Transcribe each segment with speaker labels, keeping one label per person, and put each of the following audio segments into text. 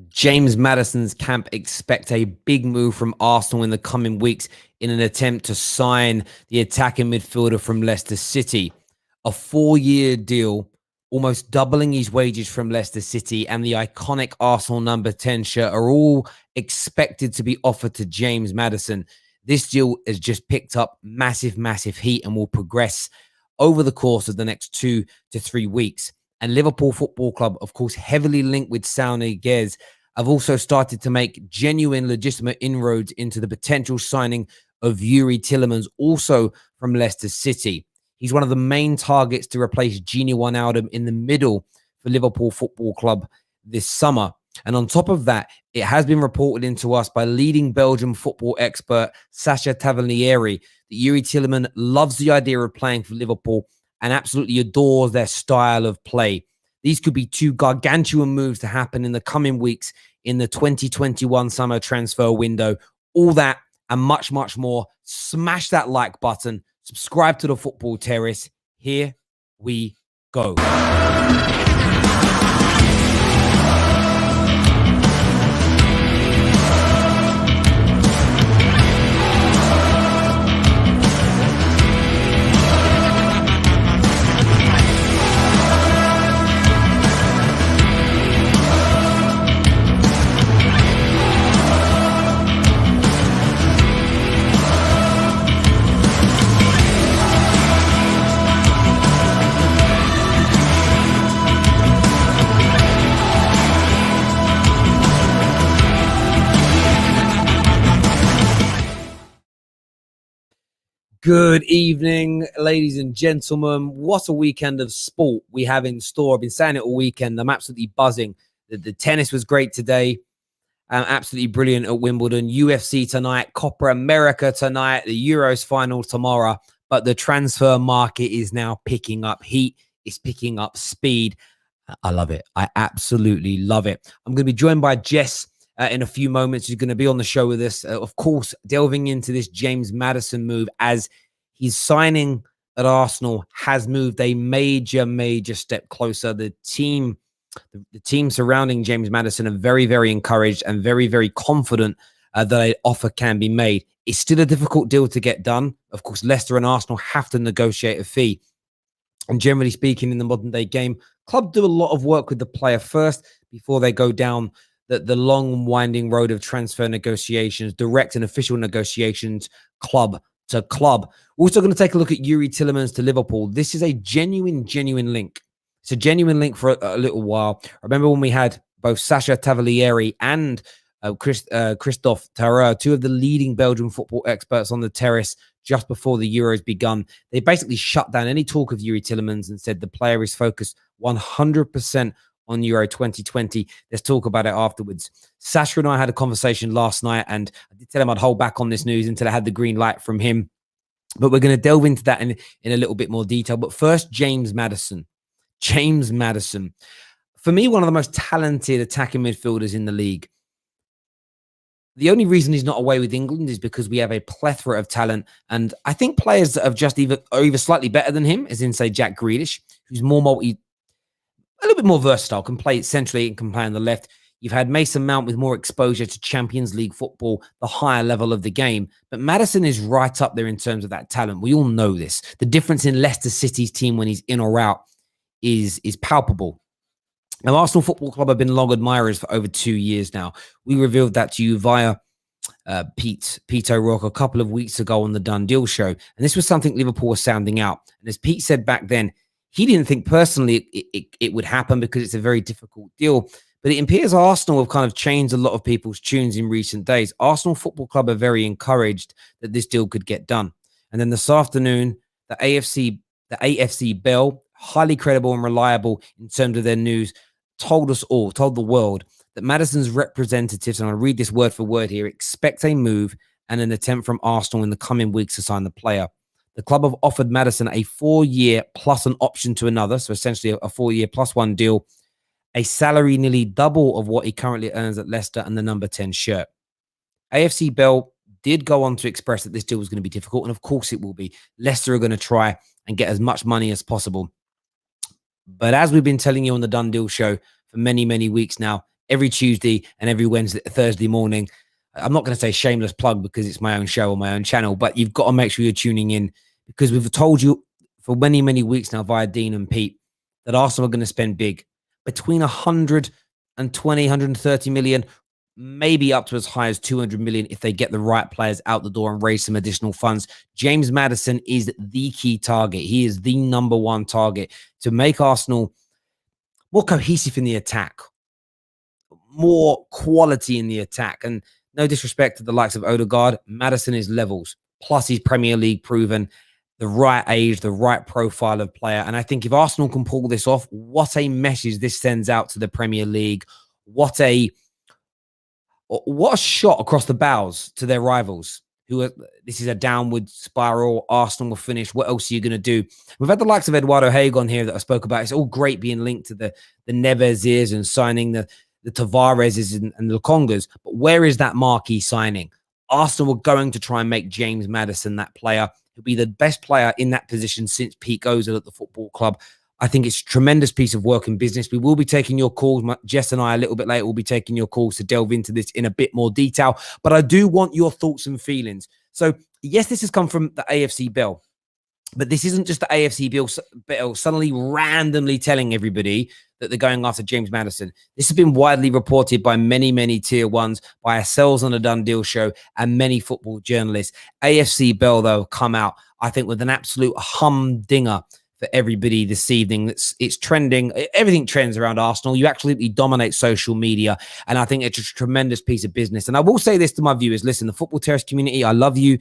Speaker 1: James Madison's camp expect a big move from Arsenal in the coming weeks in an attempt to sign the attacking midfielder from Leicester City. A 4-year deal, almost doubling his wages from Leicester City, and the iconic Arsenal number 10 shirt are all expected to be offered to James Madison. This deal has just picked up massive heat and will progress over the course of the next 2 to 3 weeks. And Liverpool Football Club, of course, heavily linked with Saúl Ñíguez, have also started to make genuine, legitimate inroads into the potential signing of Youri Tielemans, also from Leicester City. He's one of the main targets to replace Gini Wijnaldum in the middle for Liverpool Football Club this summer. And on top of that, it has been reported into us by leading Belgian football expert Sacha Tavolieri that Youri Tielemans loves the idea of playing for Liverpool and absolutely adores their style of play. These could be two gargantuan moves to happen in the coming weeks in the 2021 summer transfer window. All that and much more. Smash that like button. Subscribe to the Football Terrace. Here we go. Good evening, ladies and gentlemen. What a weekend of sport we have in store. I've been saying it all weekend. I'm absolutely buzzing. The tennis was great today. Absolutely brilliant at Wimbledon. UFC tonight, Copa America tonight, the Euros final tomorrow. But the transfer market is now picking up heat. It's picking up speed. I love it. I absolutely love it. I'm going to be joined by Jess in a few moments. Who's going to be on the show with us. Of course, delving into this James Madison move as his signing at Arsenal has moved a major step closer. The team surrounding James Madison are very encouraged and very confident that an offer can be made. It's still a difficult deal to get done. Of course, Leicester and Arsenal have to negotiate a fee. And generally speaking, in the modern day game, clubs do a lot of work with the player first before they go down the long winding road of transfer negotiations, direct and official negotiations, club to club. We're also going to take a look at Youri Tielemans to Liverpool. This is a genuine link. It's a genuine link for a little while. I remember when we had both Sacha Tavolieri and Christophe Tarrer, two of the leading Belgian football experts on the terrace just before the Euros begun. They basically shut down any talk of Youri Tielemans and said the player is focused 100% on Euro 2020. Let's talk about it afterwards. Sasha and I had a conversation last night, and I did tell him I'd hold back on this news until I had the green light from him. But we're going to delve into that in a little bit more detail. But first, James Madison. James Madison. For me, one of the most talented attacking midfielders in the league. The only reason he's not away with England is because we have a plethora of talent. And I think players that have just either slightly better than him, as in, say, Jack Grealish, who's a little bit more versatile, can play centrally and can play on the left. You've had Mason Mount with more exposure to Champions League football, the higher level of the game. But Maddison is right up there in terms of that talent. We all know this. The difference in Leicester City's team when he's in or out is palpable. Now, Arsenal Football Club have been long admirers for over 2 years now. We revealed that to you via Pete O'Rourke a couple of weeks ago on the Done Deal show. And this was something Liverpool was sounding out. And as Pete said back then, he didn't think personally it would happen because it's a very difficult deal. But it appears Arsenal have kind of changed a lot of people's tunes in recent days. Arsenal Football Club are very encouraged that this deal could get done. And then this afternoon, the AFC Bell, highly credible and reliable in terms of their news, told the world that Maddison's representatives, and I'll read this word for word here, expect a move and an attempt from Arsenal in the coming weeks to sign the player. The club have offered Maddison a 4-year plus an option to another, so essentially a 4-year plus one deal, a salary nearly double of what he currently earns at Leicester, and the number 10 shirt. AFC Bell did go on to express that this deal was going to be difficult, and of course it will be. Leicester are going to try and get as much money as possible. But as we've been telling you on the Done Deal show for many weeks now, every Tuesday and every Thursday morning. I'm not going to say shameless plug because it's my own show on my own channel, but you've got to make sure you're tuning in because we've told you for many, many weeks now via Dean and Pete that Arsenal are going to spend big between 120, 130 million, maybe up to as high as 200 million if they get the right players out the door and raise some additional funds. James Madison is the key target. He is the number one target to make Arsenal more cohesive in the attack, more quality in the attack. And no disrespect to the likes of Odegaard, Maddison is levels. Plus, he's Premier League proven, the right age, the right profile of player. And I think if Arsenal can pull this off, what a message this sends out to the Premier League. What a shot across the bows to their rivals. This is a downward spiral. Arsenal will finish. What else are you going to do? We've had the likes of Eduardo Haig on here that I spoke about. It's all great being linked to the Neveses and signing the Tavareses and the Congas. But where is that marquee signing? Arsenal were going to try and make James Madison that player. He'll be the best player in that position since Pete Ozil at the football club. I think it's a tremendous piece of work and business. We will be taking your calls. Jess and I, a little bit later, will be taking your calls to delve into this in a bit more detail. But I do want your thoughts and feelings. So, yes, this has come from the AFC Bell. But this isn't just the AFC Bell suddenly randomly telling everybody that they're going after James Madison. This has been widely reported by many, many tier ones, by ourselves on a Done Deal show, and many football journalists. AFC Bell, though, come out, I think, with an absolute humdinger for everybody this evening. It's trending. Everything trends around Arsenal. You absolutely dominate social media. And I think it's a tremendous piece of business. And I will say this to my viewers. Listen, the Football Terrace community, I love you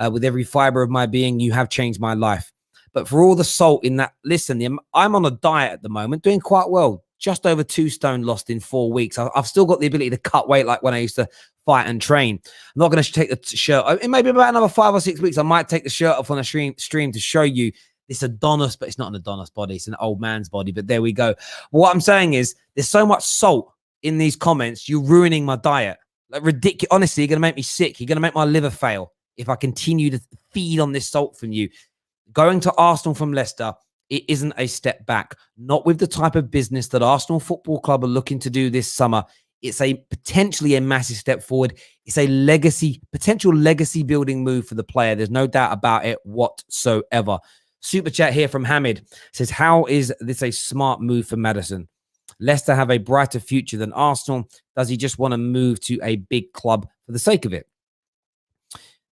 Speaker 1: with every fiber of my being. You have changed my life. But for all the salt in that, listen, I'm on a diet at the moment, doing quite well. Just over 2 stone lost in 4 weeks. I've still got the ability to cut weight like when I used to fight and train. I'm not going to take the shirt. It may be about another 5 or 6 weeks. I might take the shirt off on a stream to show you this Adonis, but it's not an Adonis body. It's an old man's body, but there we go. What I'm saying is there's so much salt in these comments. You're ruining my diet. Like ridiculous. Honestly, you're going to make me sick. You're going to make my liver fail if I continue to feed on this salt from you. Going to Arsenal from Leicester, it isn't a step back. Not with the type of business that Arsenal Football Club are looking to do this summer. It's potentially a massive step forward. It's a potential legacy building move for the player. There's no doubt about it whatsoever. Super chat here from Hamid says, how is this a smart move for Maddison? Leicester have a brighter future than Arsenal. Does he just want to move to a big club for the sake of it?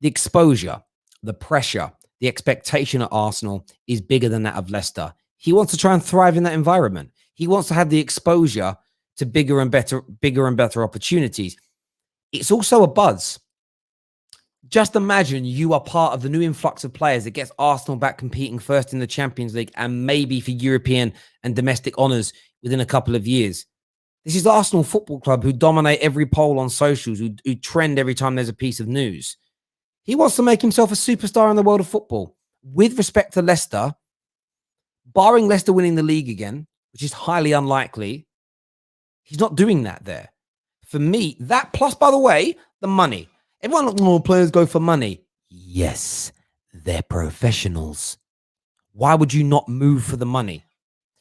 Speaker 1: The exposure, the pressure, the expectation at Arsenal is bigger than that of Leicester. He wants to try and thrive in that environment. He wants to have the exposure to bigger and better opportunities. It's also a buzz. Just imagine you are part of the new influx of players that gets Arsenal back competing first in the Champions League and maybe for European and domestic honours within a couple of years. This is the Arsenal Football Club who dominate every poll on socials, who trend every time there's a piece of news. He wants to make himself a superstar in the world of football. With respect to Leicester, barring Leicester winning the league again, which is highly unlikely, he's not doing that there. For me, that plus, by the way, the money. Everyone, all players go for money. Yes, they're professionals. Why would you not move for the money?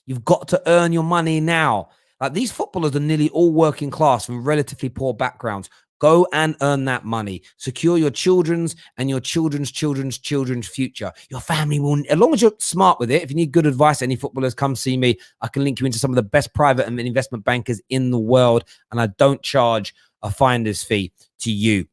Speaker 1: You've got to earn your money now. Like these footballers are nearly all working class from relatively poor backgrounds. Go and earn that money. Secure your children's and your children's future. Your family will, as long as you're smart with it. If you need good advice, any footballers, come see me. I can link you into some of the best private and investment bankers in the world. And I don't charge a finder's fee to you.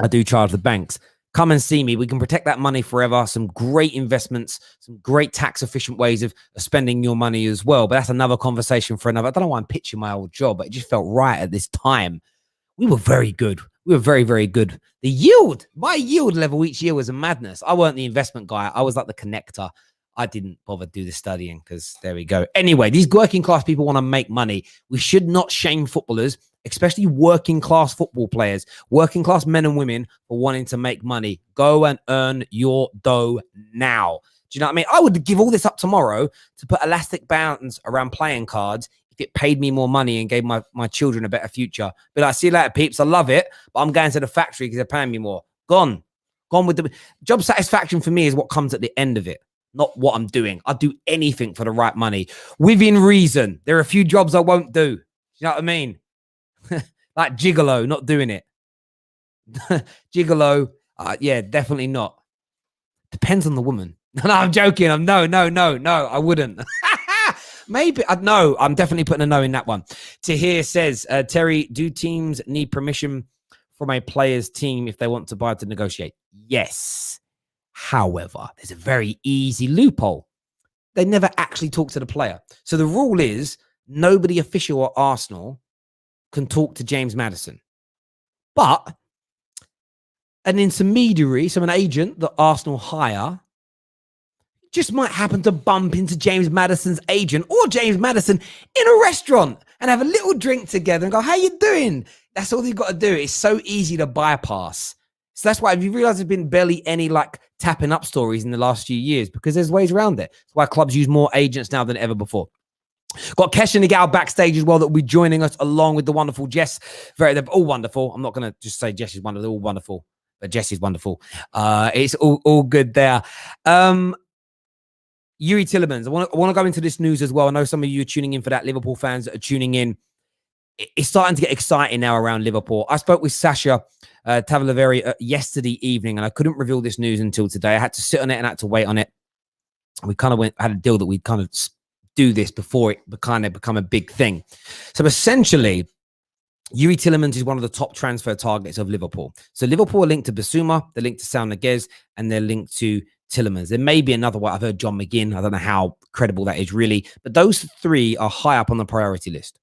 Speaker 1: I do charge the banks. Come and see me. We can protect that money forever. Some great investments, some great tax efficient ways of spending your money as well. But that's another conversation for another. I don't know why I'm pitching my old job, but it just felt right at this time. We were very good. We were very, very good. The yield, my yield level each year was a madness. I weren't the investment guy. I was like the connector. I didn't bother to do the studying because there we go. Anyway, these working class people want to make money. We should not shame footballers, especially working class football players, working class men and women for wanting to make money. Go and earn your dough now. Do you know what I mean? I would give all this up tomorrow to put elastic bands around playing cards if it paid me more money and gave my children a better future. Be like, see you later, peeps. I love it, but I'm going to the factory because they're paying me more. Gone with the job satisfaction for me is what comes at the end of it, not what I'm doing. I'd do anything for the right money within reason. There are a few jobs I won't do. You know what I mean? Like gigolo, not doing it. Gigolo, yeah, definitely not. Depends on the woman. No, I'm joking. No, I wouldn't. Maybe. No, I'm definitely putting a no in that one. Tahir says, Terry, do teams need permission from a player's team if they want to buy to negotiate? Yes. However, there's a very easy loophole. They never actually talk to the player. So the rule is nobody official at Arsenal can talk to James Madison. But an intermediary, so an agent that Arsenal hire, just might happen to bump into James Madison's agent or James Madison in a restaurant and have a little drink together and go, how you doing? That's all you've got to do. It's so easy to bypass. So that's why, if you realize there's been barely any like tapping up stories in the last few years, because there's ways around it. That's why clubs use more agents now than ever before. Got Kesh and Nigal backstage as well that will be joining us along with the wonderful Jess. They're all wonderful. I'm not going to just say Jess is wonderful. They're all wonderful. But Jess is wonderful. It's all good there. Youri Tielemans. I want to go into this news as well. I know some of you are tuning in for that. Liverpool fans that are tuning in. It's starting to get exciting now around Liverpool. I spoke with Sasha Tavalaveri yesterday evening, and I couldn't reveal this news until today. I had to sit on it and had to wait on it. We kind of had a deal that we'd kind of do this before it kind of become a big thing. So essentially, Youri Tielemans is one of the top transfer targets of Liverpool. So Liverpool are linked to Basuma, they're linked to Sao Niguez, and they're linked to Tielemans. There may be another one. I've heard John McGinn. I don't know how credible that is really, but those three are high up on the priority list.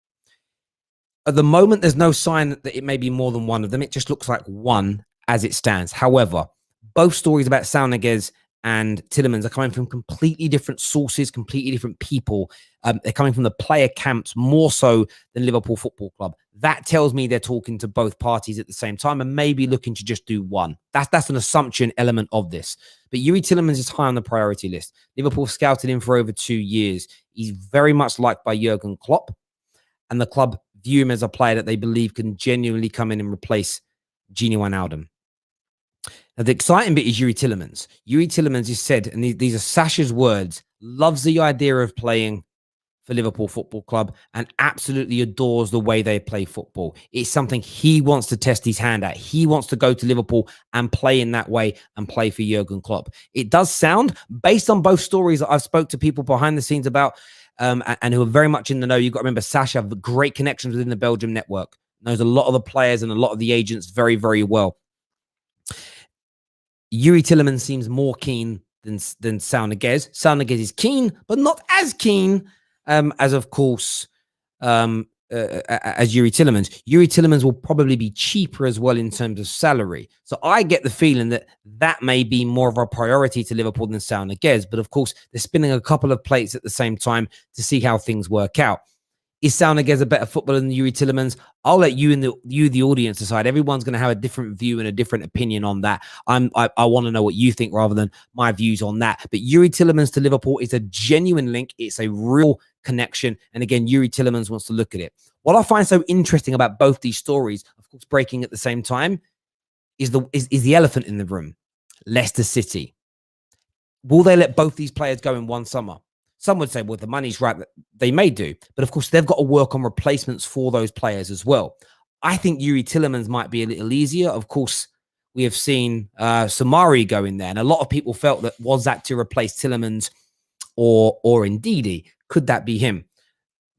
Speaker 1: At the moment, there's no sign that it may be more than one of them. It just looks like one as it stands. However, both stories about Sao Niguez and Tielemans are coming from completely different sources, completely different people. They're coming from the player camps more so than Liverpool Football Club. That tells me they're talking to both parties at the same time and maybe looking to just do one. That's an assumption element of this. But Youri Tielemans is high on the priority list. Liverpool scouted him for over 2 years. He's very much liked by Jurgen Klopp, and the club view him as a player that they believe can genuinely come in and replace Gini Wijnaldum. Now, the exciting bit is Youri Tielemans. Youri Tielemans is said, and these are Sasha's words, loves the idea of playing for Liverpool Football Club and absolutely adores the way they play football. It's something he wants to test his hand at. He wants to go to Liverpool and play in that way and play for Jurgen Klopp. It does sound, based on both stories that I've spoke to people behind the scenes about, and who are very much in the know. You've got to remember, Sasha have great connections within the Belgium network. Knows a lot of the players and a lot of the agents very, very well. Youri Tielemans seems more keen than Sao Niguez. Sao Niguez is keen, but not as keen as, of course, as Youri Tielemans. Youri Tielemans will probably be cheaper as well in terms of salary. So I get the feeling that may be more of a priority to Liverpool than Sao Niguez. But of course, they're spinning a couple of plates at the same time to see how things work out. Is Sao Niguez a better footballer than Youri Tielemans? I'll let you and the audience decide. Everyone's going to have a different view and a different opinion on that. I want to know what you think rather than my views on that. But Youri Tielemans to Liverpool is a genuine link. It's a real connection. And again, Youri Tielemans wants to look at it. What I find so interesting about both these stories, of course, breaking at the same time, is the elephant in the room. Leicester City. Will they let both these players go in one summer? Some would say, well, the money's right, that they may do. But of course, they've got to work on replacements for those players as well. I think Youri Tielemans might be a little easier. Of course, we have seen Samari go in there. And a lot of people felt that, was that to replace Tielemans or Ndidi? Could that be him?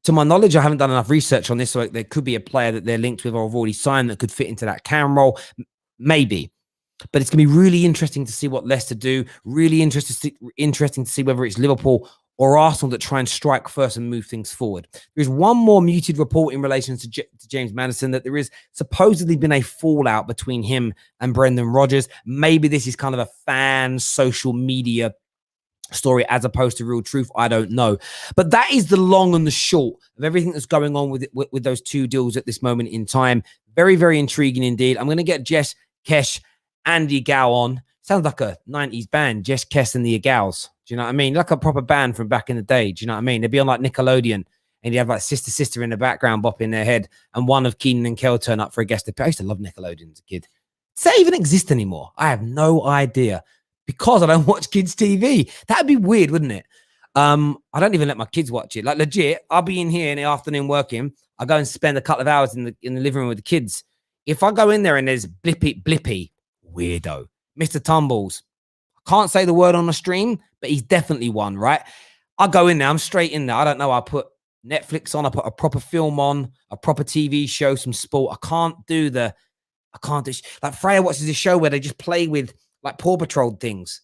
Speaker 1: To my knowledge, I haven't done enough research on this, so there could be a player that they're linked with or have already signed that could fit into that cam role. Maybe. But it's going to be really interesting to see what Leicester do. Really interesting to see whether it's Liverpool or Arsenal that try and strike first and move things forward. There's one more muted report in relation to James Madison, that there is supposedly been a fallout between him and Brendan Rodgers. Maybe this is kind of a fan social media story as opposed to real truth. I don't know. But that is the long and the short of everything that's going on with those two deals at this moment in time. Very, very intriguing indeed. I'm going to get Jess, Kesh, Andy Gow on. Sounds like a 90s band, Jess, Kes and the Agals. Do you know what I mean? Like a proper band from back in the day. Do you know what I mean? They'd be on like Nickelodeon and you have like Sister in the background bopping their head, and one of Keenan and Kel turn up for a guest appearance. I used to love Nickelodeon as a kid. Does that even exist anymore? I have no idea, because I don't watch kids' TV. That'd be weird, wouldn't it? I don't even let my kids watch it. Like legit, I'll be in here in the afternoon working. I go and spend a couple of hours in the living room with the kids. If I go in there and there's Blippy, weirdo, Mr. Tumbles, I can't say the word on the stream, but he's definitely one, right? I go in there, I'm straight in there. I don't know. I put Netflix on, I put a proper film on, a proper TV show, some sport. I can't do like Freya watches this show where they just play with like Paw Patrol things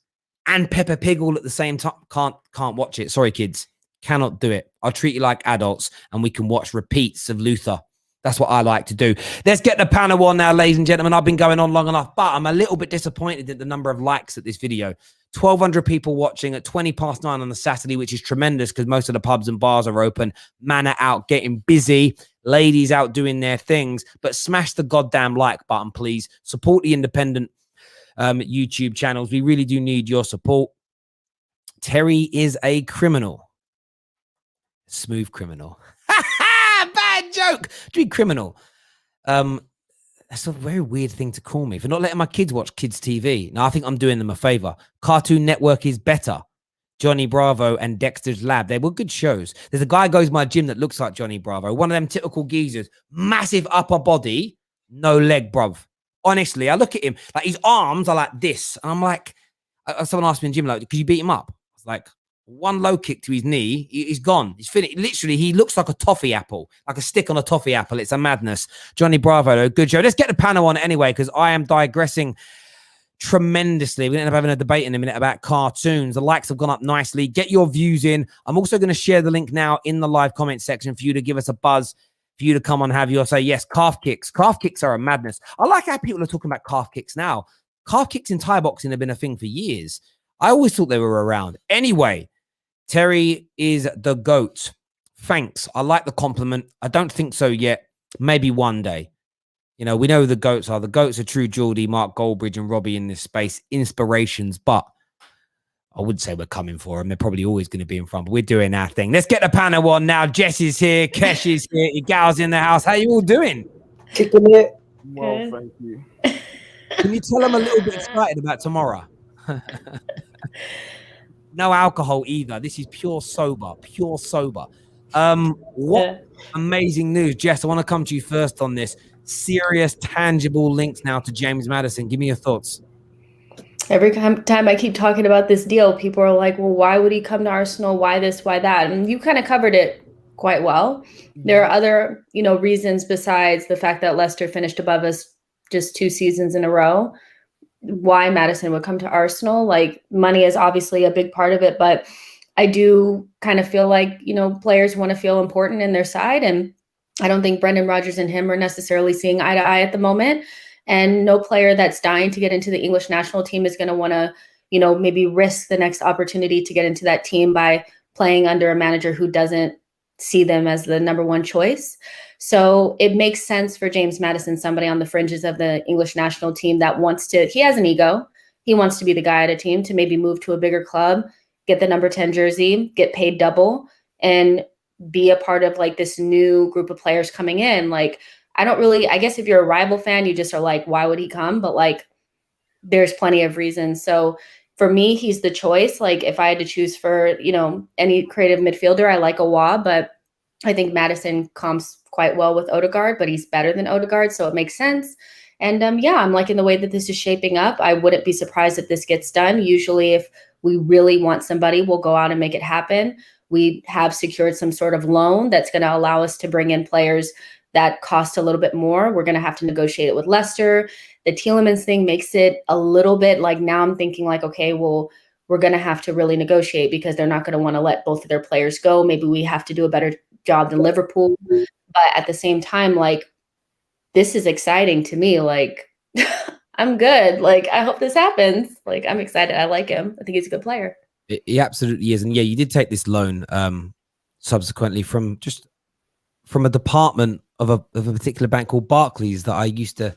Speaker 1: and Peppa Pig all at the same time. Can't watch it. Sorry, kids. Cannot do it. I'll treat you like adults and we can watch repeats of Luther. That's what I like to do. Let's get the panel on now, ladies and gentlemen. I've been going on long enough, but I'm a little bit disappointed at the number of likes at this video. 1,200 people watching at 9:20 on the Saturday, which is tremendous because most of the pubs and bars are open. Man are out getting busy. Ladies out doing their things. But smash the goddamn like button, please. Support the independent YouTube channels. We really do need your support. Terry is a criminal. Smooth criminal. Bad joke. Dream criminal. That's a very weird thing to call me for not letting my kids watch kids TV. Now I think I'm doing them a favor. Cartoon Network is better. Johnny Bravo and Dexter's Lab. They were good shows. There's a guy goes to my gym that looks like Johnny Bravo. One of them typical geezers. Massive upper body. No leg, bruv. Honestly, I look at him. Like his arms are like this. And I'm like, someone asked me in the gym, like, could you beat him up? I was like, one low kick to his knee, he's gone. He's finished. Literally, he looks like a toffee apple, like a stick on a toffee apple. It's a madness. Johnny Bravo, though, good show. Let's get the panel on anyway, because I am digressing tremendously. We're going to end up having a debate in a minute about cartoons. The likes have gone up nicely. Get your views in. I'm also going to share the link now in the live comment section for you to give us a buzz, for you to come on and have your say. Yes, calf kicks. Calf kicks are a madness. I like how people are talking about calf kicks now. Calf kicks in Thai boxing have been a thing for years. I always thought they were around. Anyway, Terry is the GOAT. Thanks. I like the compliment. I don't think so yet. Maybe one day. You know, we know who the GOATs are. The GOATs are True Geordie, Mark Goldbridge, and Robbie in this space. Inspirations, but I would say we're coming for them. They're probably always going to be in front, but we're doing our thing. Let's get the panel on now. Jess is here. Kesh is here. Your gal's in the house. How you all doing?
Speaker 2: Kicking it.
Speaker 3: Well, thank you.
Speaker 1: Can you tell them a little bit excited about tomorrow? No alcohol either. This is pure sober. What amazing news. Jess, I want to come to you first on this. Serious, tangible links now to James Madison. Give me your thoughts.
Speaker 2: Every time I keep talking about this deal, people are like, well, why would he come to Arsenal? Why this, why that? And you kind of covered it quite well. There are other, reasons besides the fact that Leicester finished above us just 2 seasons in a row. Why Maddison would come to Arsenal. Like, money is obviously a big part of it, but I do kind of feel like, players want to feel important in their side. And I don't think Brendan Rodgers and him are necessarily seeing eye to eye at the moment. And no player that's dying to get into the English national team is going to want to, maybe risk the next opportunity to get into that team by playing under a manager who doesn't see them as the number one choice. So it makes sense for James Madison, somebody on the fringes of the English national team that he has an ego. He wants to be the guy at a team to maybe move to a bigger club, get the number 10 jersey, get paid double, and be a part of like this new group of players coming in. Like, I guess if you're a rival fan, you just are like, why would he come? But like, there's plenty of reasons. So for me, he's the choice. Like, if I had to choose for, any creative midfielder, I like Awa, but I think Maddison comps quite well with Odegaard, but he's better than Odegaard, so it makes sense. And I'm liking the way that this is shaping up. I wouldn't be surprised if this gets done. Usually, if we really want somebody, we'll go out and make it happen. We have secured some sort of loan that's going to allow us to bring in players that cost a little bit more. We're going to have to negotiate it with Leicester. The Tielemans thing makes it a little bit like, now I'm thinking like, okay, well, we're going to have to really negotiate because they're not going to want to let both of their players go. Maybe we have to do a better job than Liverpool. But at the same time, like, this is exciting to me. Like, I'm good. Like, I hope this happens. Like, I'm excited. I like him. I think he's a good player.
Speaker 1: He absolutely is. And yeah, you did take this loan subsequently from a department of a particular bank called Barclays that I used to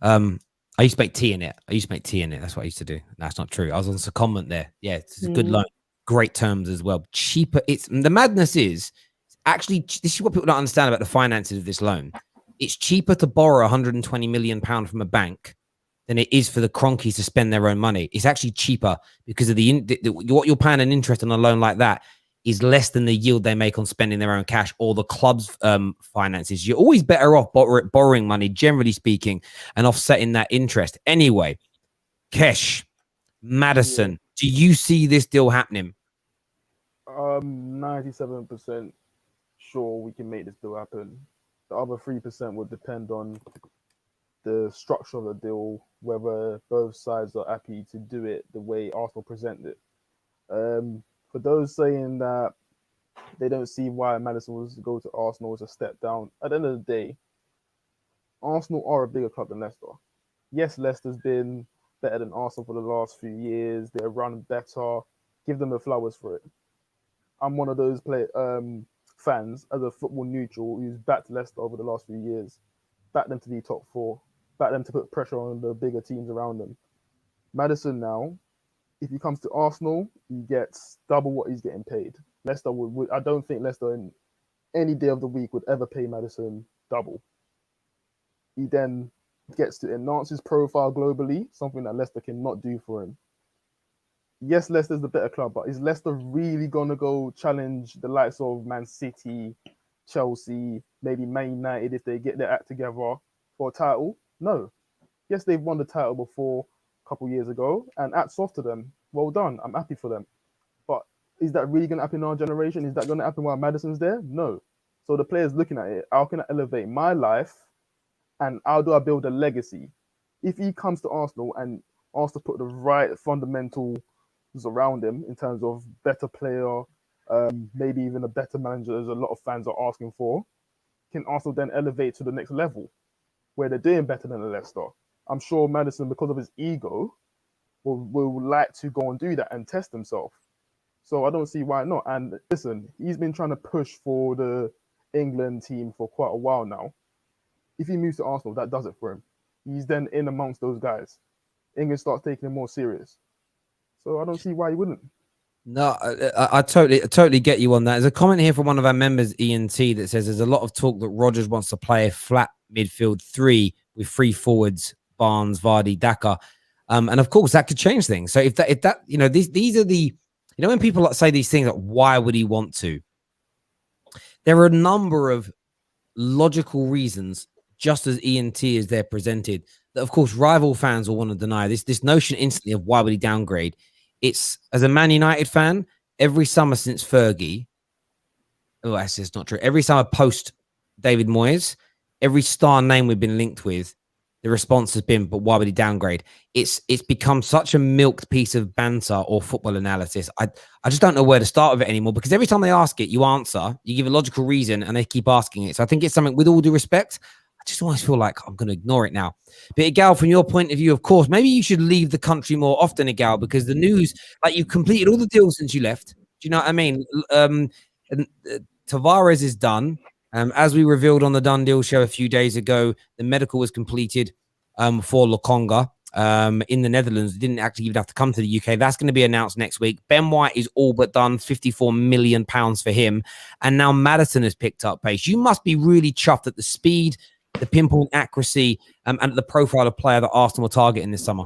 Speaker 1: make tea in it. That's what I used to do. That's not true. I was on secondment there. Yeah, it's a good loan. Great terms as well. Cheaper. The madness is actually, this is what people don't understand about the finances of this loan. It's cheaper to borrow 120 million pound from a bank than it is for the Cronkies to spend their own money. It's actually cheaper because of what you're paying an interest on a loan like that is less than the yield they make on spending their own cash or the club's finances. You're always better off borrowing money, generally speaking, and offsetting that interest. Anyway, Kesh, Maddison, do you see this deal happening?
Speaker 3: 97% sure we can make this deal happen. The other 3% would depend on the structure of the deal, whether both sides are happy to do it the way Arsenal present it. For those saying that they don't see why Maddison was to go to Arsenal as a step down, at the end of the day, Arsenal are a bigger club than Leicester. Yes, Leicester's been better than Arsenal for the last few years. They're run better. Give them the flowers for it. I'm one of those fans, as a football neutral, who's backed Leicester over the last few years. Back them to be top 4. Back them to put pressure on the bigger teams around them. Maddison now, if he comes to Arsenal, he gets double what he's getting paid. Leicester would I don't think Leicester in any day of the week would ever pay Maddison double. He then gets to enhance his profile globally, something that Leicester cannot do for him. Yes, Leicester's the better club, but is Leicester really going to go challenge the likes of Man City, Chelsea, maybe Man United if they get their act together for a title? No. Yes, they've won the title before a couple of years ago, and hats off to them. Well done. I'm happy for them. But is that really going to happen in our generation? Is that going to happen while Maddison's there? No. So the players looking at it, how can I elevate my life and how do I build a legacy? If he comes to Arsenal and Arsenal put the right fundamentals around him in terms of better player, maybe even a better manager, as a lot of fans are asking for, can Arsenal then elevate to the next level where they're doing better than Leicester? I'm sure Maddison, because of his ego, will like to go and do that and test himself. So I don't see why not. And listen, he's been trying to push for the England team for quite a while now. If he moves to Arsenal, that does it for him. He's then in amongst those guys. England starts taking him more serious. So I don't see why he wouldn't.
Speaker 1: No, I totally get you on that. There's a comment here from one of our members, Ian T, that says there's a lot of talk that Rodgers wants to play a flat midfield 3 with 3 forwards, Barnes, Vardy, Daka. And of course that could change things. So if that these are the, when people say these things, like, why would he want to? There are a number of logical reasons, just as Ian T is there presented, that of course rival fans will want to deny. This notion instantly of why would he downgrade? It's, as a Man United fan, every summer since Fergie, that's just not true. Every summer post David Moyes, every star name we've been linked with, the response has been, but why would he downgrade? It's become such a milked piece of banter or football analysis. I just don't know where to start with it anymore, because every time they ask it, you answer, you give a logical reason, and they keep asking it. So I think it's something, with all due respect, I just always feel like I'm going to ignore it now. But Igal, from your point of view, of course, maybe you should leave the country more often, Igal, because the news, like, you've completed all the deals since you left. Do you know what I mean? Tavares is done. As we revealed on the Done Deal show a few days ago, the medical was completed for Lokonga in the Netherlands. It didn't actually even have to come to the UK. That's going to be announced next week. Ben White is all but done, £54 million for him. And now Maddison has picked up pace. You must be really chuffed at the speed, the pinpoint accuracy, and at the profile of player that Arsenal will target in this summer.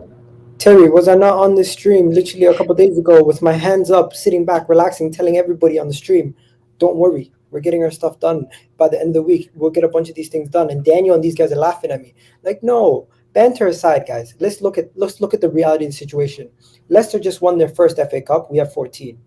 Speaker 4: Terry, was I not on this stream literally a couple of days ago with my hands up, sitting back, relaxing, telling everybody on the stream, don't worry, we're getting our stuff done. By the end of the week, we'll get a bunch of these things done. And Daniel and these guys are laughing at me. Like, no, banter aside, guys, let's look at the reality of the situation. Leicester just won their first FA Cup. We have 14.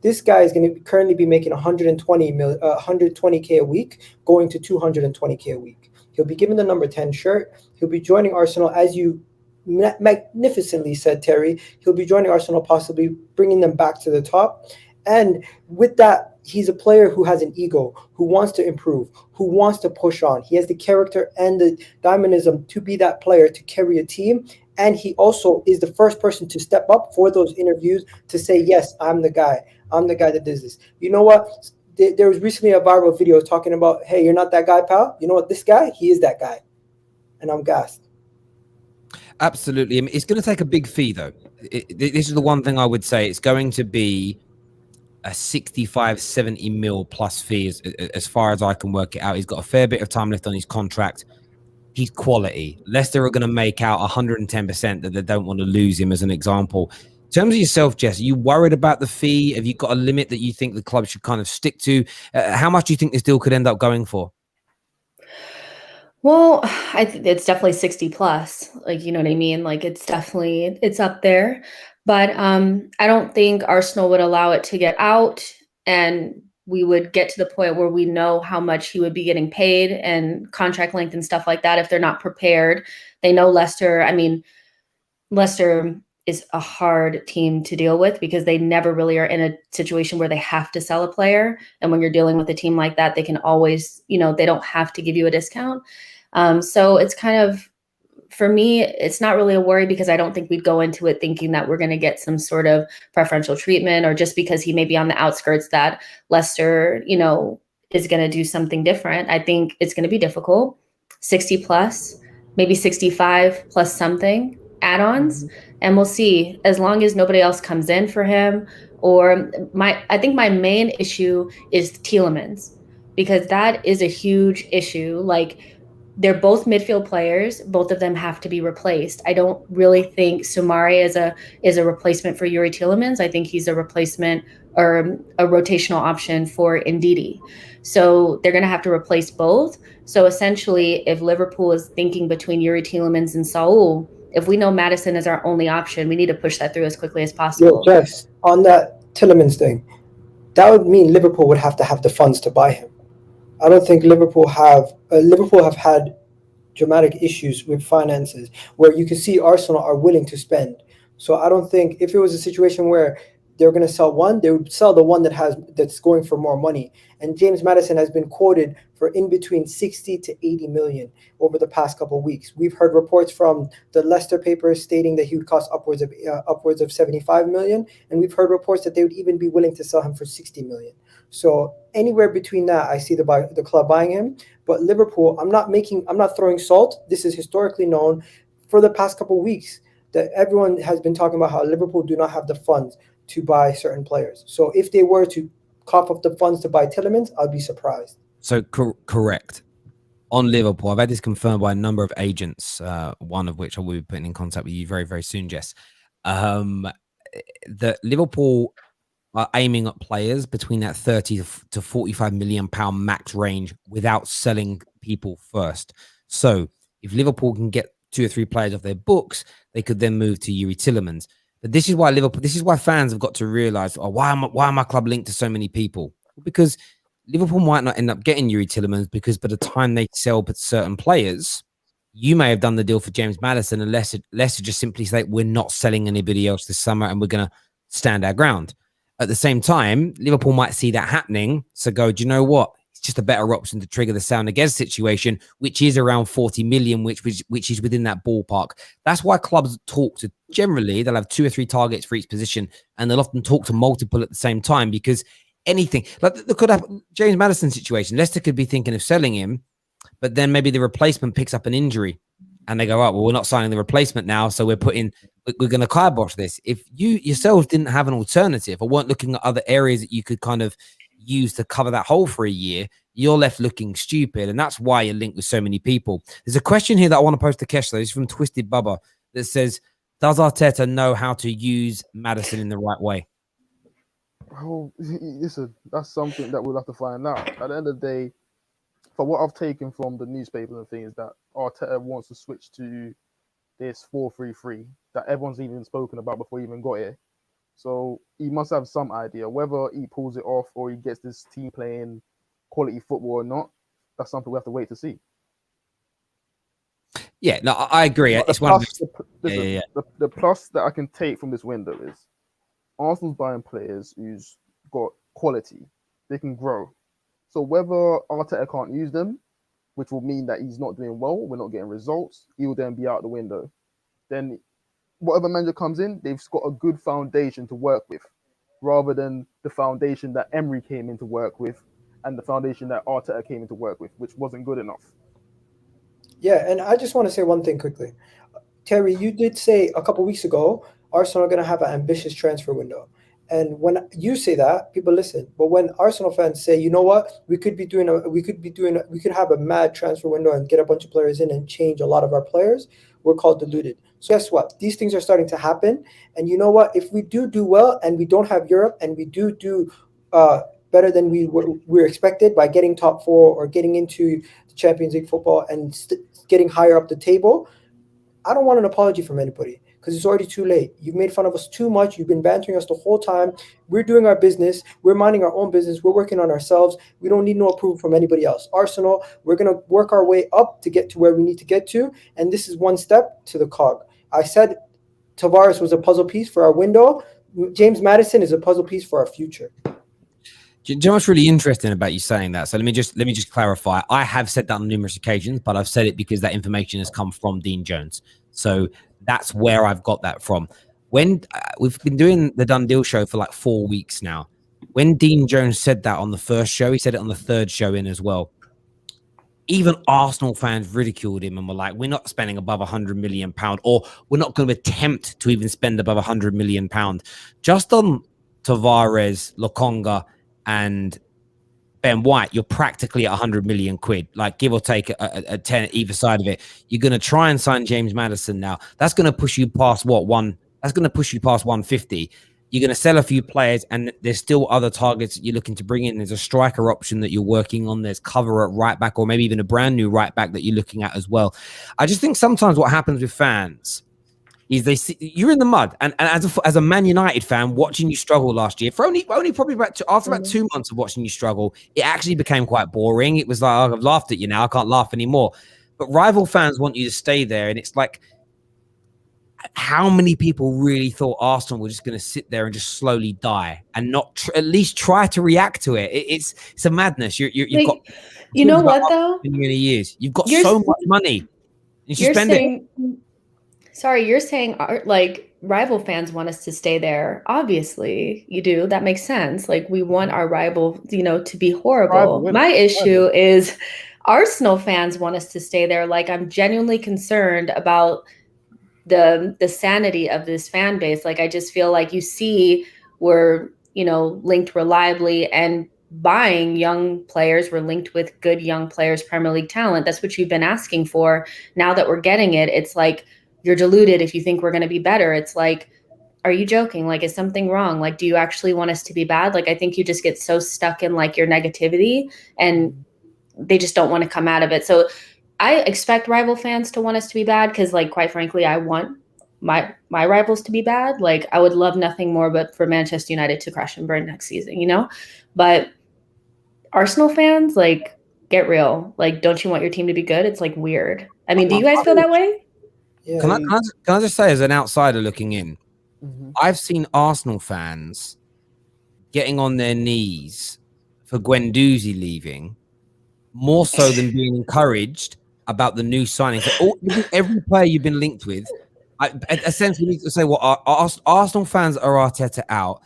Speaker 4: This guy is going to currently be making 120K a week, going to 220K a week. He'll be given the number 10 shirt. He'll be joining Arsenal, as you magnificently said, Terry. He'll be joining Arsenal, possibly bringing them back to the top. And with that, he's a player who has an ego, who wants to improve, who wants to push on. He has the character and the dynamism to be that player, to carry a team. And he also is the first person to step up for those interviews to say, yes, I'm the guy. I'm the guy that does this. You know what? There was recently a viral video talking about, hey, you're not that guy, pal. You know what? This guy, he is that guy. And I'm gassed.
Speaker 1: Absolutely. I mean, it's going to take a big fee, though. This is the one thing I would say. It's going to be a 65, 70 mil plus fee as far as I can work it out. He's got a fair bit of time left on his contract. He's quality. Leicester are going to make out 110% that they don't want to lose him, as an example. terms of yourself, Jess, are you worried about the fee? Have you got a limit that you think the club should kind of stick to? How much do you think this deal could end up going for?
Speaker 2: Well, I think it's definitely 60 plus. Like, you know what I mean? Like it's up there. But I don't think Arsenal would allow it to get out, and we would get to the point where we know how much he would be getting paid and contract length and stuff like that if they're not prepared. They know Leicester. I mean, Leicester is a hard team to deal with because they never really are in a situation where they have to sell a player. And when you're dealing with a team like that, they can always, they don't have to give you a discount. So it's kind of, for me, it's not really a worry because I don't think we'd go into it thinking that we're going to get some sort of preferential treatment, or just because he may be on the outskirts that Leicester, is going to do something different. I think it's going to be difficult. 60 plus, maybe 65 plus something add-ons. And we'll see, as long as nobody else comes in for him. Or I think my main issue is Tielemans, because that is a huge issue. Like, they're both midfield players. Both of them have to be replaced. I don't really think Soumare is a replacement for Youri Tielemans. I think he's a replacement or a rotational option for Ndidi. So they're going to have to replace both. So essentially, if Liverpool is thinking between Youri Tielemans and Saul, if we know Maddison is our only option, we need to push that through as quickly as possible.
Speaker 4: Yo, Jess, on that Tielemans thing, that would mean Liverpool would have to have the funds to buy him. I don't think Liverpool have had dramatic issues with finances where you can see Arsenal are willing to spend. So I don't think if it was a situation where they're going to sell one, they would sell the one that's going for more money. And James Madison has been quoted for in between 60 to 80 million over the past couple of weeks. We've heard reports from the Leicester papers stating that he would cost upwards of 75 million, and we've heard reports that they would even be willing to sell him for 60 million. So anywhere between that, I see the club buying him. But Liverpool, I'm not throwing salt. This is historically known for the past couple of weeks that everyone has been talking about how Liverpool do not have the funds to buy certain players. So if they were to cough up the funds to buy Tielemans, I'd be surprised.
Speaker 1: So correct. On Liverpool, I've had this confirmed by a number of agents, one of which I will be putting in contact with you very, very soon, Jess. That Liverpool are aiming at players between that 30 to 45 million pound max range without selling people first. So if Liverpool can get 2 or 3 players off their books, they could then move to Youri Tielemans. But this is why fans have got to realize, why am my club linked to so many people? Because Liverpool might not end up getting Youri Tielemans, because by the time they sell certain players, you may have done the deal for James Madison, and Leicester just simply say, we're not selling anybody else this summer and we're going to stand our ground. At the same time, Liverpool might see that happening. So go, do you know what? It's just a better option to trigger the sound against situation, which is around 40 million, which is within that ballpark. That's why clubs talk to, generally, they'll have 2 or 3 targets for each position, and they'll often talk to multiple at the same time, because anything, like there could have James Madison situation. Leicester could be thinking of selling him, but then maybe the replacement picks up an injury and they go, oh, well, we're not signing the replacement now, so we're going to kibosh this. If you yourselves didn't have an alternative or weren't looking at other areas that you could kind of use to cover that hole for a year, you're left looking stupid. And that's why you're linked with so many people. There's a question here that I want to post to Kesh, though. It's from Twisted Bubba that says, does Arteta know how to use Maddison in the right way?
Speaker 3: Oh, listen, that's something that we'll have to find out. At the end of the day, for what I've taken from the newspapers and things, that Arteta wants to switch to this 4-3-3 that everyone's even spoken about before he even got here. So he must have some idea. Whether he pulls it off or he gets this team playing quality football or not, that's something we have to wait to see.
Speaker 1: Yeah, no, I agree.
Speaker 3: But
Speaker 1: it's one of
Speaker 3: the plus that I can take from this window is Arsenal's buying players who's got quality. They can grow. So whether Arteta can't use them, which will mean that he's not doing well, we're not getting results, he will then be out the window. Then whatever manager comes in, they've got a good foundation to work with, rather than the foundation that Emery came in to work with and the foundation that Arteta came in to work with, which wasn't good enough.
Speaker 4: Yeah, and I just want to say one thing quickly. Terry, you did say a couple weeks ago, Arsenal are going to have an ambitious transfer window. And when you say that, people listen. But when Arsenal fans say, you know what, we could have a mad transfer window and get a bunch of players in and change a lot of our players. we're called deluded. So guess what? These things are starting to happen. And you know what? If we do well and we don't have Europe and we do better than we're expected by getting top 4 or getting into the Champions League football and getting higher up the table, I don't want an apology from anybody because it's already too late. You've made fun of us too much. You've been bantering us the whole time. We're doing our business. We're minding our own business. We're working on ourselves. We don't need no approval from anybody else. Arsenal, we're going to work our way up to get to where we need to get to. And this is one step to the cog. I said Tavares was a puzzle piece for our window. James Madison is a puzzle piece for our future.
Speaker 1: Do you know what's really interesting about you saying that? So let me just clarify. I have said that on numerous occasions, but I've said it because that information has come from Dean Jones. So that's where I've got that from. When we've been doing the Done Deal show for like 4 weeks now. When Dean Jones said that on the first show, he said it on the third show in as well. Even Arsenal fans ridiculed him and were like, we're not spending above £100 million, or we're not going to attempt to even spend above £100 million. Just on Tavares, Lokonga, and Ben White, you're practically at 100 million quid, like give or take a 10 either side of it. You're going to try and sign James Madison now. That's going to push you past that's going to push you past 150. You're going to sell a few players, and there's still other targets that you're looking to bring in. There's a striker option that you're working on. There's cover at right back, or maybe even a brand new right back that you're looking at as well. I just think sometimes what happens with fans is they see you're in the mud, and as a Man United fan, watching you struggle last year for only probably after about 2 months of watching you struggle, it actually became quite boring. It was like, oh, I've laughed at you now, I can't laugh anymore. But rival fans want you to stay there, and it's like, how many people really thought Arsenal were just going to sit there and just slowly die and not at least try to react to it? It's a madness. You've got,
Speaker 2: you know what though?
Speaker 1: In many years, you've got so much money. You should spend it.
Speaker 2: Sorry, you're saying like rival fans want us to stay there. Obviously, you do. That makes sense. Like we want our rival, to be horrible. My issue is Arsenal fans want us to stay there. Like I'm genuinely concerned about the sanity of this fan base. Like I just feel like we're linked reliably and buying young players. We're linked with good young players, Premier League talent. That's what you've been asking for. Now that we're getting it, it's like you're deluded if you think we're going to be better. It's like, are you joking? Like, is something wrong? Like, do you actually want us to be bad? Like, I think you just get so stuck in like your negativity and they just don't want to come out of it. So I expect rival fans to want us to be bad because, like, quite frankly, I want my rivals to be bad. Like, I would love nothing more but for Manchester United to crash and burn next season, But Arsenal fans, like, get real. Like, don't you want your team to be good? It's like weird. I mean, do you guys feel that way?
Speaker 4: Yeah.
Speaker 1: Can I just say, as an outsider looking in, I've seen Arsenal fans getting on their knees for Guendouzi leaving more so than being encouraged about the new signings. So every player you've been linked with, essentially need to say what Arsenal fans are Arteta out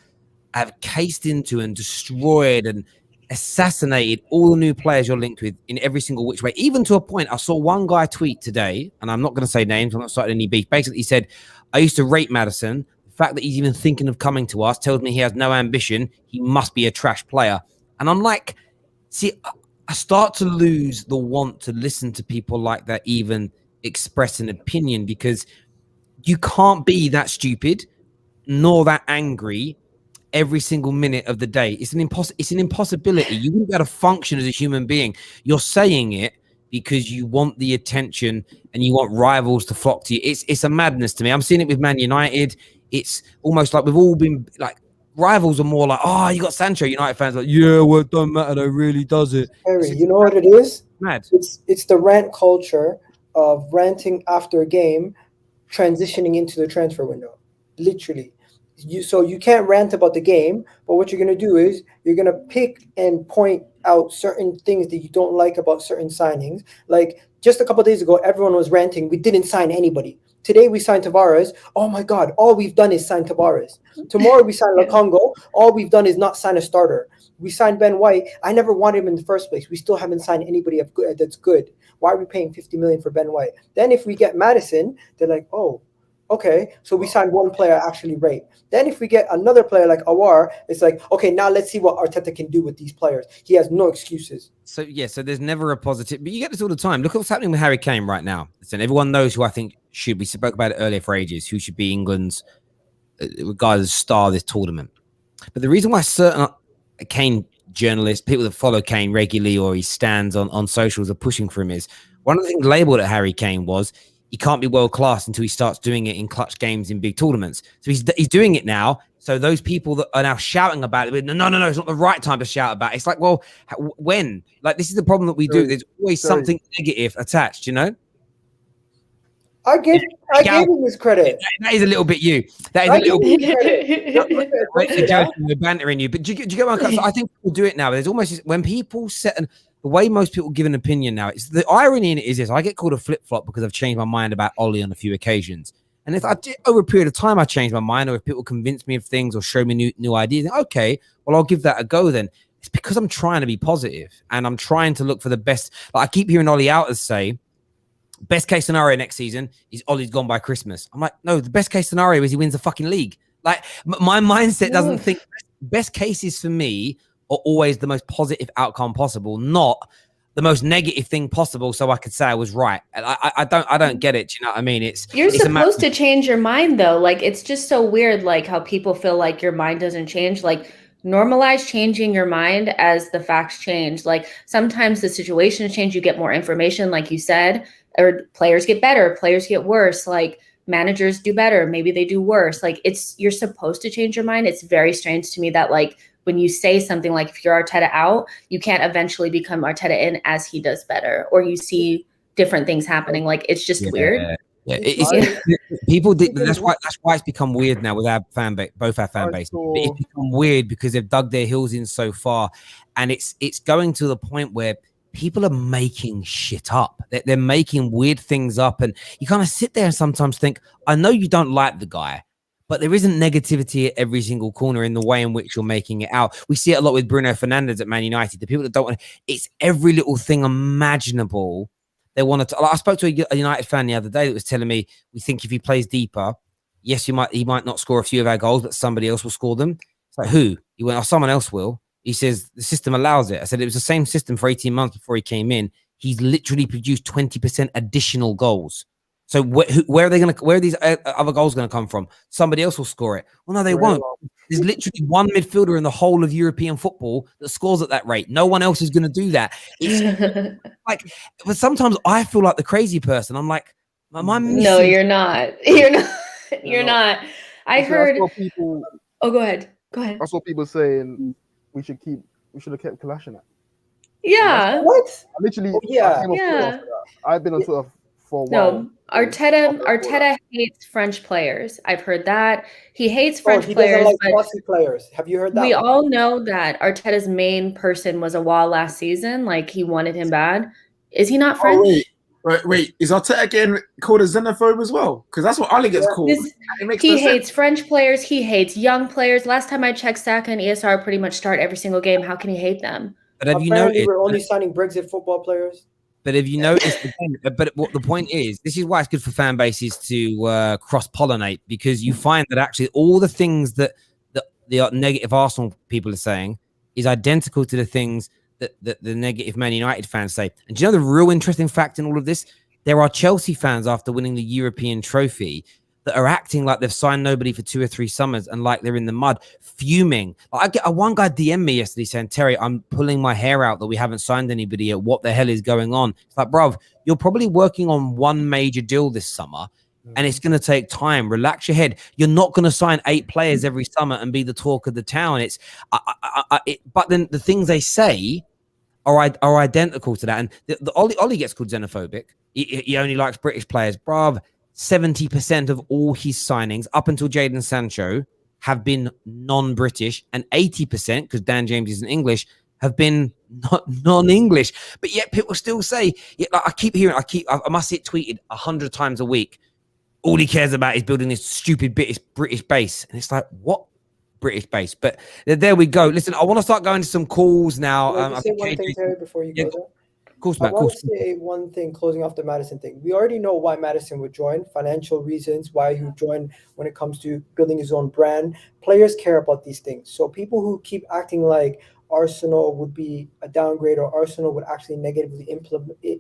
Speaker 1: have cased into and destroyed and assassinated all the new players you're linked with in every single which way, even to a point. I saw one guy tweet today, and I'm not going to say names, I'm not starting any beef. Basically, he said, I used to rate Maddison. The fact that he's even thinking of coming to us tells me he has no ambition. He must be a trash player. And I'm like, see, I start to lose the want to listen to people like that even express an opinion, because you can't be that stupid nor that angry every single minute of the day. It's an impossibility. You wouldn't be able to function as a human being. You're saying it because you want the attention and you want rivals to flock to you. It's a madness to me. I'm seeing it with Man United. It's almost like we've all been like, rivals are more like, oh, you got Sancho. United fans are like, yeah, well, it don't matter though, really, does it?
Speaker 4: Harry, you know what it is?
Speaker 1: Mad.
Speaker 4: It's the rant culture of ranting after a game transitioning into the transfer window. Literally. So you can't rant about the game, but what you're going to do is you're going to pick and point out certain things that you don't like about certain signings. Like just a couple of days ago, everyone was ranting. We didn't sign anybody. Today we signed Tavares. Oh my God, all we've done is sign Tavares. Tomorrow we sign Lokonga. All we've done is not sign a starter. We signed Ben White. I never wanted him in the first place. We still haven't signed anybody that's good. Why are we paying $50 million for Ben White? Then if we get Maddison, they're like, oh, okay, so we signed one player actually rate. Then if we get another player like Awar, it's like, okay, now let's see what Arteta can do with these players. He has no excuses.
Speaker 1: So, yeah, so there's never a positive. But you get this all the time. Look at what's happening with Harry Kane right now. Listen, everyone knows who I think we spoke about it earlier for ages, who should be England's regarded as star of this tournament. But the reason why certain Kane journalists, people that follow Kane regularly or he stands on socials are pushing for him is one of the things labeled at Harry Kane was he can't be world class until he starts doing it in clutch games in big tournaments. So he's doing it now. So those people that are now shouting about it, no, it's not the right time to shout about it. It's like, well, when? Like, this is the problem that we do. There's always something negative attached, you know?
Speaker 4: I gave him his credit.
Speaker 1: That is a little bit you. That is a little bit. We're bantering you, but do you get what I'm saying? I think people do it now. There's almost when people set the way most people give an opinion now. It's the irony in it is this: I get called a flip flop because I've changed my mind about Ollie on a few occasions. And if I did, over a period of time I change my mind, or if people convince me of things or show me new ideas, then okay, well I'll give that a go. Then it's because I'm trying to be positive and I'm trying to look for the best. Like I keep hearing Ollie Outers say, best case scenario next season is Ollie's gone by Christmas. I'm like, no, the best case scenario is he wins the fucking league. Like my mindset doesn't think best cases for me are always the most positive outcome possible, not the most negative thing possible. So I could say I was right. And I don't get it. Do you know what I mean?
Speaker 2: You're supposed to change your mind though. Like it's just so weird, like how people feel like your mind doesn't change. Like normalize changing your mind as the facts change. Like sometimes the situations change, you get more information, like you said, or players get better, players get worse, like managers do better, maybe they do worse. Like you're supposed to change your mind. It's very strange to me that like when you say something like if you're Arteta out, you can't eventually become Arteta in as he does better, or you see different things happening. Like it's just weird.
Speaker 1: Yeah, people did. That's why it's become weird now with our fan base, both our fan bases. It's become weird because they've dug their heels in so far, and it's going to the point where people are making shit up. They're making weird things up, and you kind of sit there and sometimes think, I know you don't like the guy, but there isn't negativity at every single corner in the way in which you're making it out. We see it a lot with Bruno Fernandes at Man United. The people that don't want it's every little thing imaginable. They wanted to. I spoke to a United fan the other day that was telling me, we think if he plays deeper, yes, he might not score a few of our goals, but somebody else will score them. It's like, who? He went, oh, someone else will. He says the system allows it. I said it was the same system for 18 months before he came in. He's literally produced 20% additional goals. So where are these other goals going to come from? Somebody else will score it. Well, no, they won't. There's literally one midfielder in the whole of European football that scores at that rate. No one else is going to do that. It's like, but sometimes I feel like the crazy person. I'm like, am I missing?
Speaker 2: No, you're not. You're not. You're not. I heard.
Speaker 3: People,
Speaker 2: go ahead.
Speaker 3: I saw people saying we should have kept Kolasinac.
Speaker 2: Yeah.
Speaker 4: What?
Speaker 3: Literally.
Speaker 2: Yeah.
Speaker 3: I've been on Twitter for a while.
Speaker 2: No, Arteta hates French players. I've heard that. He hates French players.
Speaker 4: Like Aussie players. Have you heard that?
Speaker 2: We all know that Arteta's main person was Awal last season. Like he wanted him bad. Is he not French?
Speaker 5: Wait. Is Arteta getting called a xenophobe as well? Because that's what Ali gets called.
Speaker 2: He hates French players. He hates young players. Last time I checked, Saka and ESR pretty much start every single game. How can he hate them?
Speaker 1: But have you noticed
Speaker 4: we're only signing Brexit football players?
Speaker 1: But have you noticed, but what the point is, this is why it's good for fan bases to cross-pollinate, because you find that actually all the things that the negative Arsenal people are saying is identical to the things that the negative Man United fans say. And do you know the real interesting fact in all of this? There are Chelsea fans after winning the European trophy that are acting like they've signed nobody for 2 or 3 summers and like they're in the mud, fuming. I get one guy DM me yesterday saying, Terry, I'm pulling my hair out that we haven't signed anybody yet. What the hell is going on? It's like, bruv, you're probably working on one major deal this summer and it's going to take time. Relax your head. You're not going to sign 8 players every summer and be the talk of the town. But then the things they say are identical to that. And the Ollie gets called xenophobic. He only likes British players. Bruv, 70% of all his signings up until Jadon Sancho have been non-British, and 80%, because Dan James isn't English, have been non-English. But yet people still say, I keep hearing, I must see it tweeted 100 times a week. All he cares about is building this stupid British base. And it's like, what British base? But there we go. Listen, I want to start going to some calls now.
Speaker 4: Say one thing, Terry, before you go there.
Speaker 1: I
Speaker 4: want to say one thing, closing off the Maddison thing. We already know why Maddison would join, financial reasons, why he would join when it comes to building his own brand. Players care about these things. So people who keep acting like, Arsenal would be a downgrade or Arsenal would actually negatively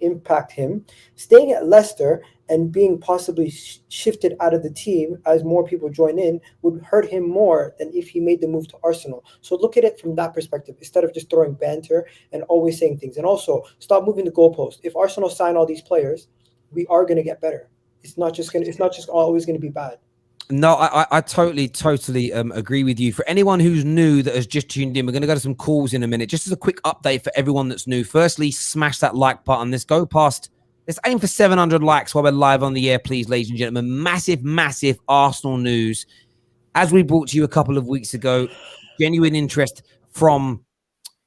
Speaker 4: impact him. Staying at Leicester and being possibly shifted out of the team as more people join in would hurt him more than if he made the move to Arsenal. So look at it from that perspective instead of just throwing banter and always saying things. And also stop moving the goalpost. If Arsenal sign all these players, we are going to get better. It's not just always going to be bad.
Speaker 1: No, I totally agree with you. For anyone who's new that has just tuned in, we're going to go to some calls in a minute. Just as a quick update for everyone that's new. Firstly, smash that like button. Let's aim for 700 likes while we're live on the air, please, ladies and gentlemen. Massive Arsenal news. As we brought to you a couple of weeks ago, genuine interest from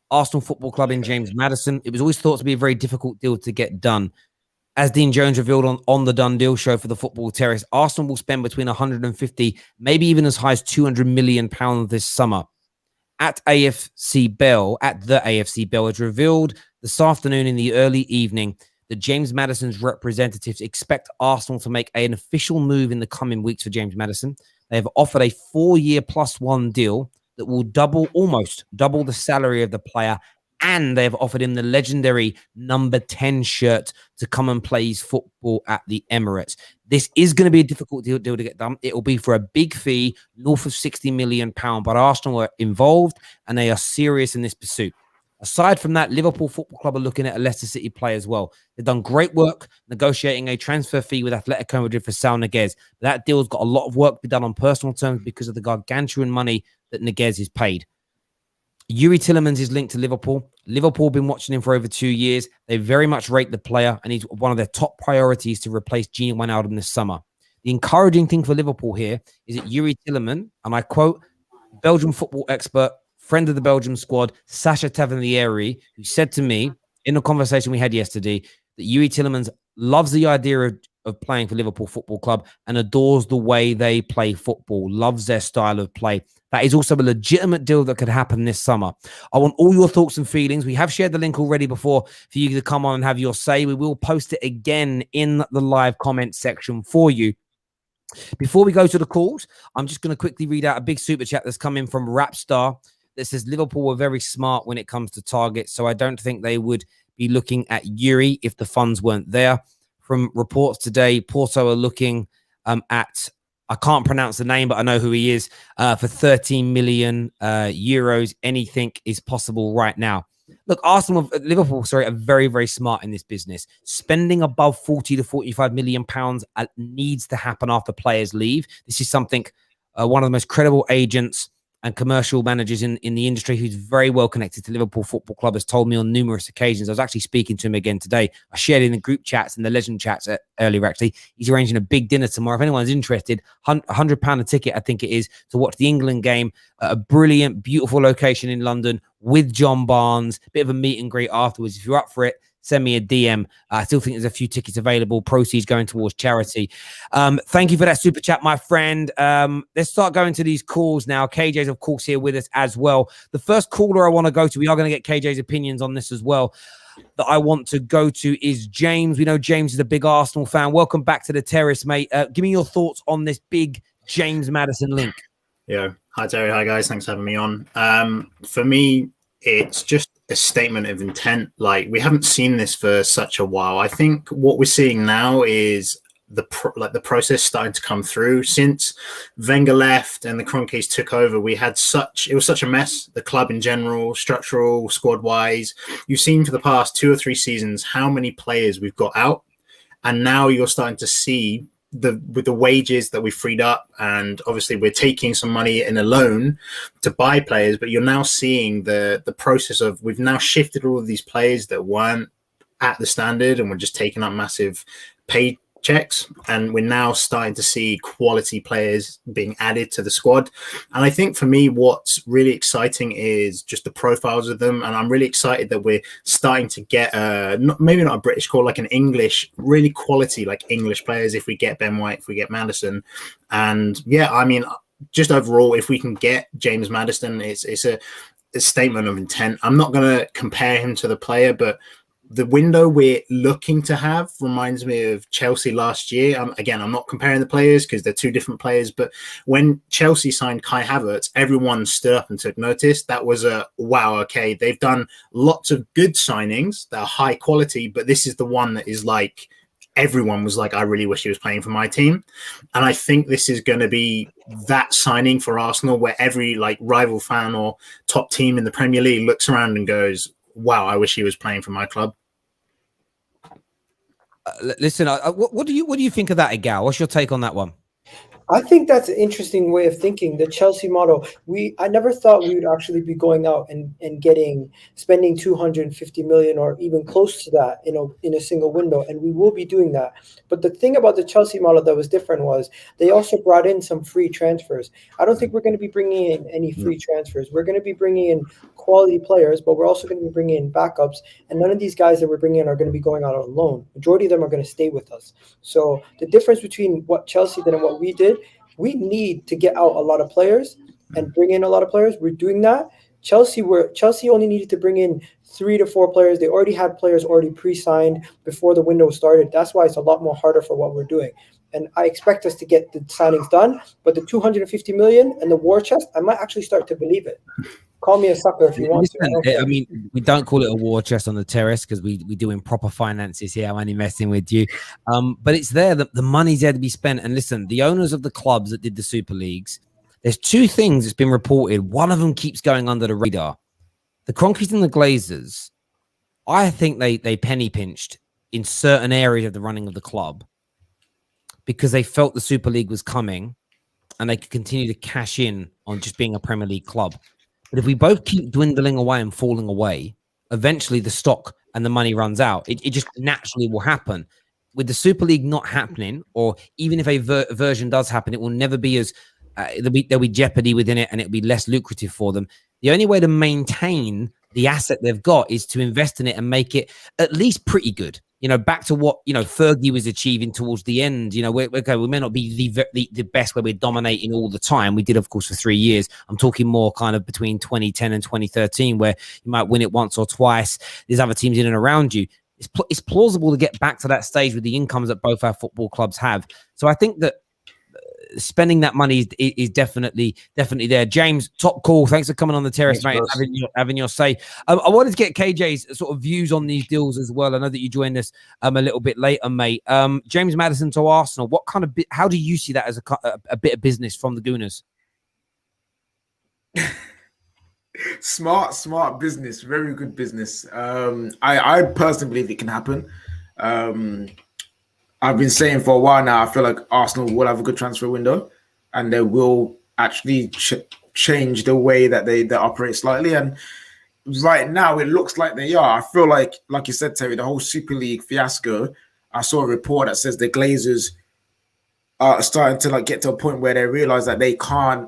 Speaker 1: Arsenal Football Club in James Madison. It was always thought to be a very difficult deal to get done. As Dean Jones revealed on the Done Deal show for the Football Terrace, Arsenal will spend between 150, maybe even as high as £200 million this summer. At the AFC Bell, it's revealed this afternoon in the early evening that James Madison's representatives expect Arsenal to make an official move in the coming weeks for James Madison. They have offered a 4-year +1 deal that will almost double the salary of the player, and they have offered him the legendary number 10 shirt to come and play his football at the Emirates. This is going to be a difficult deal to get done. It will be for a big fee, north of £60 million, but Arsenal are involved and they are serious in this pursuit. Aside from that, Liverpool Football Club are looking at a Leicester City play as well. They've done great work negotiating a transfer fee with Atletico Madrid for Saul Niguez. That deal's got a lot of work to be done on personal terms because of the gargantuan money that Niguez is paid. Youri Tielemans is linked to Liverpool. Liverpool have been watching him for over 2 years. They very much rate the player, and he's one of their top priorities to replace Gini Wijnaldum this summer. The encouraging thing for Liverpool here is that Youri Tielemans, and I quote, Belgian football expert, friend of the Belgium squad, Sacha Tavernieri, who said to me in a conversation we had yesterday that Youri Tielemans loves the idea of playing for Liverpool Football Club and adores the way they play football, loves their style of play. That is also a legitimate deal that could happen this summer. I want all your thoughts and feelings. We have shared the link already before for you to come on and have your say. We will post it again in the live comment section for you. Before we go to the calls, I'm just going to quickly read out a big super chat that's come in from Rapstar that says Liverpool were very smart when it comes to targets, so I don't think they would be looking at Youri if the funds weren't there. From reports today, Porto are looking at, I can't pronounce the name, but I know who he is, for 13 million euros. Anything is possible right now. Look, Liverpool, are very, very smart in this business. Spending above 40 to 45 million pounds needs to happen after players leave. This is something one of the most credible agents and commercial managers in the industry who's very well connected to Liverpool Football Club has told me on numerous occasions. I was actually speaking to him again today. I shared in the group chats and the legend chats earlier, actually. He's arranging a big dinner tomorrow. If anyone's interested, £100 a ticket, I think it is, to watch the England game at a brilliant, beautiful location in London with John Barnes. Bit of a meet and greet afterwards. If you're up for it, send me a DM. I still think there's a few tickets available. Proceeds going towards charity. Thank you for that super chat, my friend. Let's start going to these calls now. KJ's, of course, here with us as well. The first caller I want to go to, we are going to get KJ's opinions on this as well, that I want to go to is James. We know James is a big Arsenal fan. Welcome back to the terrace, mate. Give me your thoughts on this big James Madison link.
Speaker 6: Yeah. Hi, Terry. Hi, guys. Thanks for having me on. For me, it's just a statement of intent. Like, we haven't seen this for such a while. I think what we're seeing now is the process starting to come through. Since Wenger left and the Kroenkes took over, it was such a mess. The club in general, structural, squad wise. You've seen for the past 2 or 3 seasons how many players we've got out, and now you're starting to see with the wages that we freed up, and obviously we're taking some money in a loan to buy players, but you're now seeing the process of, we've now shifted all of these players that weren't at the standard and we're just taking up massive paychecks, and we're now starting to see quality players being added to the squad. And I think for me, what's really exciting is just the profiles of them, and I'm really excited that we're starting to get maybe not a British call, like an English, really quality like English players. If we get Ben White, if we get Maddison, and yeah, I mean, just overall, if we can get James Madison, it's a statement of intent. I'm not going to compare him to the player, but the window we're looking to have reminds me of Chelsea last year. Again, I'm not comparing the players because they're two different players, but when Chelsea signed Kai Havertz, everyone stood up and took notice. That was a wow, okay, they've done lots of good signings that are high quality, but this is the one that is like, everyone was like, I really wish he was playing for my team. And I think this is going to be that signing for Arsenal where every like rival fan or top team in the Premier League looks around and goes, wow, I wish he was playing for my club.
Speaker 1: Listen, what do you think of that, Igal? What's your take on that one?
Speaker 4: I think that's an interesting way of thinking. The Chelsea model. I never thought we would actually be going out and spending 250 million or even close to that, in a single window, and we will be doing that. But the thing about the Chelsea model that was different was they also brought in some free transfers. I don't think we're going to be bringing in any free transfers. We're going to be bringing in quality players, but we're also going to be bringing in backups. And none of these guys that we're bringing in are going to be going out on loan. Majority of them are going to stay with us. So the difference between what Chelsea did and what we did, we need to get out a lot of players and bring in a lot of players. We're doing that. Chelsea only needed to bring in 3 to 4 players. They already had players already pre-signed before the window started. That's why it's a lot more harder for what we're doing. And I expect us to get the signings done. But the 250 million and the war chest, I might actually start to believe it. Call me a sucker if you want to.
Speaker 1: I mean, we don't call it a war chest on the terrace because we do improper finances here. I'm only messing with you. But it's there. The money's there to be spent. And listen, the owners of the clubs that did the Super Leagues, there's 2 things that's been reported. One of them keeps going under the radar. The Kroenkes and the Glazers, I think they penny pinched in certain areas of the running of the club because they felt the Super League was coming and they could continue to cash in on just being a Premier League club. But if we both keep dwindling away and falling away, eventually the stock and the money runs out. It just naturally will happen. With the Super League not happening, or even if a version does happen, it will never be as there'll be jeopardy within it and it'll be less lucrative for them. The only way to maintain the asset they've got is to invest in it and make it at least pretty good. Back to what, Fergie was achieving towards the end. We may not be the best where we're dominating all the time. We did, of course, for 3 years. I'm talking more kind of between 2010 and 2013, where you might win it once or twice. There's other teams in and around you. It's plausible to get back to that stage with the incomes that both our football clubs have. So I think that spending that money is definitely there. James, top call. Thanks for coming on the terrace, mate, and having your say. I wanted to get KJ's sort of views on these deals as well. I know that you joined us a little bit later, mate. James Madison to Arsenal. What kind of how do you see that as a bit of business from the Gooners?
Speaker 5: Smart business, very good business. I personally believe it can happen. I've been saying for a while now, I feel like Arsenal will have a good transfer window and they will actually change the way that they operate slightly. And right now, it looks like they are. I feel like you said, Terry, the whole Super League fiasco, I saw a report that says the Glazers are starting to get to a point where they realize that they can't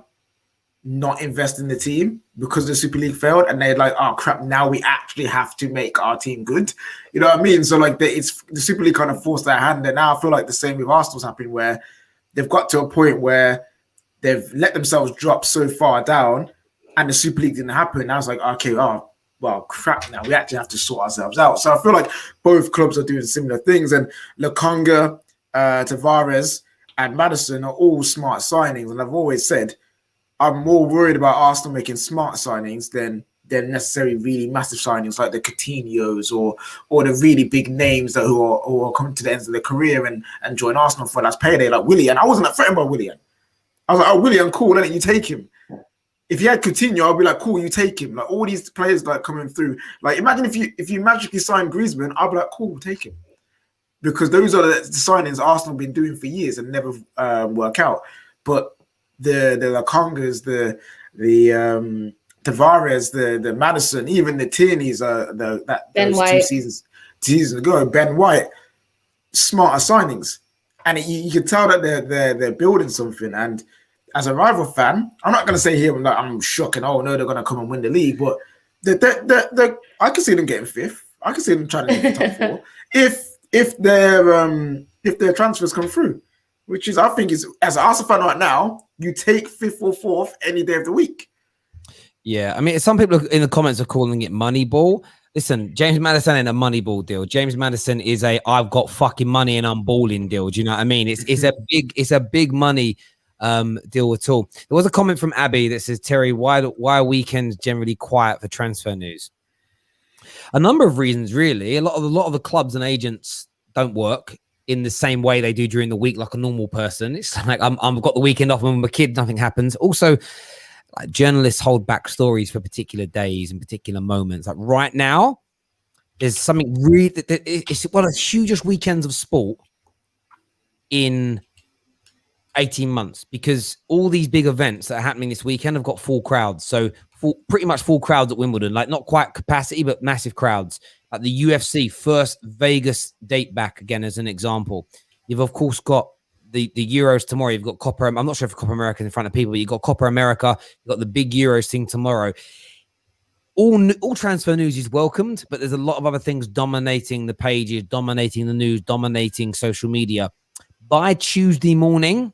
Speaker 5: not invest in the team because the Super League failed, and they're like, oh crap, now we actually have to make our team good. You know what I mean? So it's the Super League kind of forced their hand, and now I feel like the same with Arsenal's happening, where they've got to a point where they've let themselves drop so far down, and the Super League didn't happen. Now it's like, okay, oh well, crap, now we actually have to sort ourselves out. So I feel like both clubs are doing similar things, and Lokonga, Tavares, and Maddison are all smart signings, and I've always said I'm more worried about Arsenal making smart signings than necessarily really massive signings like the Coutinhos or the really big names who are coming to the ends of their career and join Arsenal for last payday, like Willian. I wasn't threatened by Willian. I was like, oh, Willian, cool, let you take him. If you had Coutinho, I'd be like, cool, you take him. Like all these players coming through. Like imagine if you magically sign Griezmann, I'd be like, cool, take him. Because those are the signings Arsenal have been doing for years and never work out. But the Lokongas, the Tavares, the Maddison, even the Tierneys, those
Speaker 2: White.
Speaker 5: 2 seasons ago, Ben White, smarter signings, and you can tell that they're building something. And as a rival fan, I'm not going to say here I'm shocked and oh no, they're going to come and win the league, but I can see them getting 5th. I can see them trying to get the top 4 if their transfers come through. Which is, I think, is as an Arsenal fan right now, you take 5th or 4th any day of the week.
Speaker 1: Yeah, I mean, some people in the comments are calling it Moneyball. Listen, James Madison ain't a money ball deal. James Madison is a I've got fucking money and I'm balling deal. Do you know what I mean? It's a big money deal at all. There was a comment from Abby that says, Terry, why are weekends generally quiet for transfer news? A number of reasons, really. A lot of the clubs and agents don't work in the same way they do during the week like a normal person. It's like I've got the weekend off when I'm a kid, nothing happens. Also, like, journalists hold back stories for particular days and particular moments. Like right now, there's something really it's one of the hugest weekends of sport in 18 months because all these big events that are happening this weekend have got full crowds. So pretty much full crowds at Wimbledon, like not quite capacity, but massive crowds. Like the UFC first Vegas date back again as an example. You've of course got the Euros tomorrow. You've got Copa. I'm not sure if Copa America is in front of people, but you've got Copa America. You've got the big Euros thing tomorrow. All transfer news is welcomed, but there's a lot of other things dominating the pages, dominating the news, dominating social media. By Tuesday morning,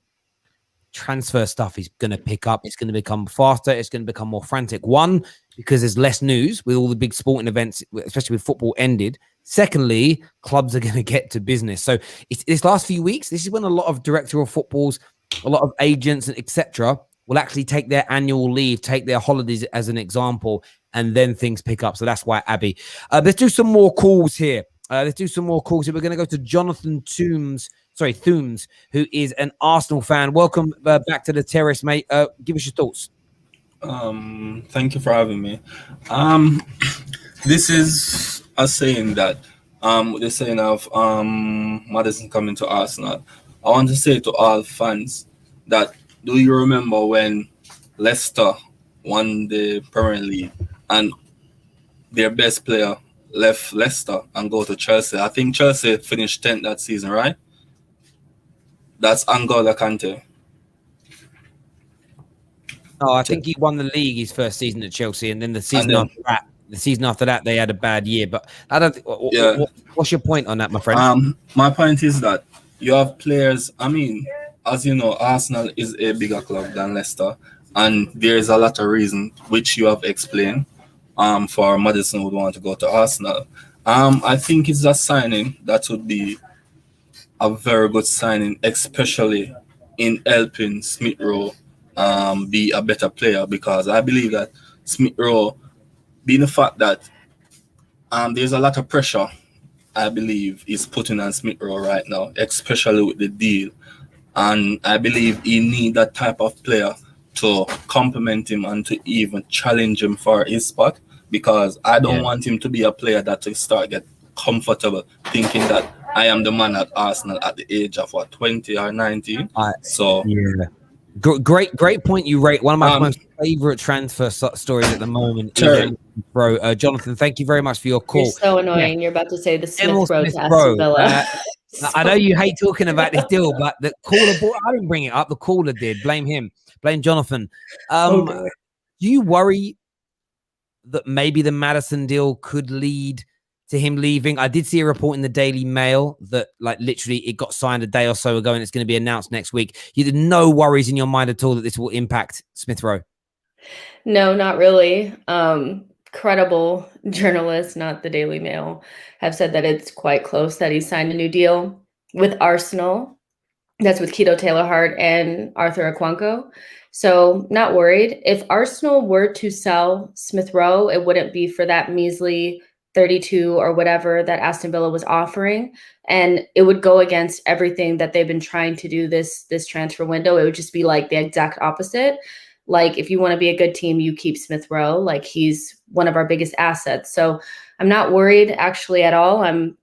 Speaker 1: transfer stuff is going to pick up. It's going to become faster. It's going to become more frantic. One, because there's less news with all the big sporting events, especially with football ended. Secondly, clubs are going to get to business. So it's this last few weeks, this is when a lot of director of footballs, a lot of agents, and etc. will actually take their annual leave, take their holidays as an example, and then things pick up. So that's why, Abby. Let's do some more calls here. We're going to go to Jonathan Toombs, who is an Arsenal fan. Welcome back to the terrace, mate. Give us your thoughts.
Speaker 7: Thank you for having me. This is a saying that the saying of Maddison coming to Arsenal. I want to say to all fans that do you remember when Leicester won the Premier League and their best player left Leicester and go to Chelsea? I think Chelsea finished 10th that season, right? That's N'Golo Kante.
Speaker 1: Oh, I think he won the league his first season at Chelsea, and then the season after that, they had a bad year. But I don't. What's your point on that, my friend?
Speaker 7: My point is that you have players. I mean, as you know, Arsenal is a bigger club than Leicester, and there is a lot of reason which you have explained. For Maddison would want to go to Arsenal. I think it's a signing that would be a very good signing, especially in helping Smith Rowe be a better player, because I believe that Smith Rowe, being the fact that there's a lot of pressure, I believe, is putting on Smith Rowe right now, especially with the deal. And I believe he needs that type of player to complement him and to even challenge him for his spot, because I don't want him to be a player that will start get comfortable thinking that I am the man at Arsenal at the age of 20 or 19.
Speaker 1: Great point you rate. One of my most favorite transfer stories at the moment. Jonathan, thank you very much for your call.
Speaker 2: You're so annoying. You're about to say the Smith Rowe to Aston Villa.
Speaker 1: I know you hate talking about this deal, but the caller, I didn't bring it up. The caller did. Blame him. Blame Jonathan. Do you worry that maybe the Maddison deal could lead to him leaving? I did see a report in the Daily Mail that like literally it got signed a day or so ago and it's going to be announced next week. You had no worries in your mind at all that this will impact Smith Rowe?
Speaker 2: No, not really. Credible journalists, not the Daily Mail, have said that it's quite close that he signed a new deal with Arsenal. That's with Keto Taylor-Hart and Arthur Akwanko. So not worried. If Arsenal were to sell Smith Rowe, it wouldn't be for that measly 32 or whatever that Aston Villa was offering. And it would go against everything that they've been trying to do this transfer window. It would just be like the exact opposite. Like, if you want to be a good team, you keep Smith Rowe. Like, he's one of our biggest assets. So I'm not worried actually at all. I'm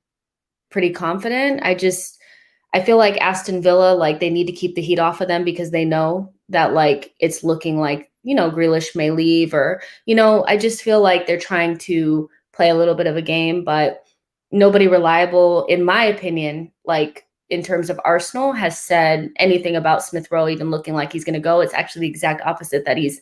Speaker 2: pretty confident. I feel like Aston Villa, like, they need to keep the heat off of them because they know that, like, it's looking like, Grealish may leave or, I just feel like they're trying to play a little bit of a game, but nobody reliable, in my opinion, like, in terms of Arsenal, has said anything about Smith Rowe even looking like he's going to go. It's actually the exact opposite, that he's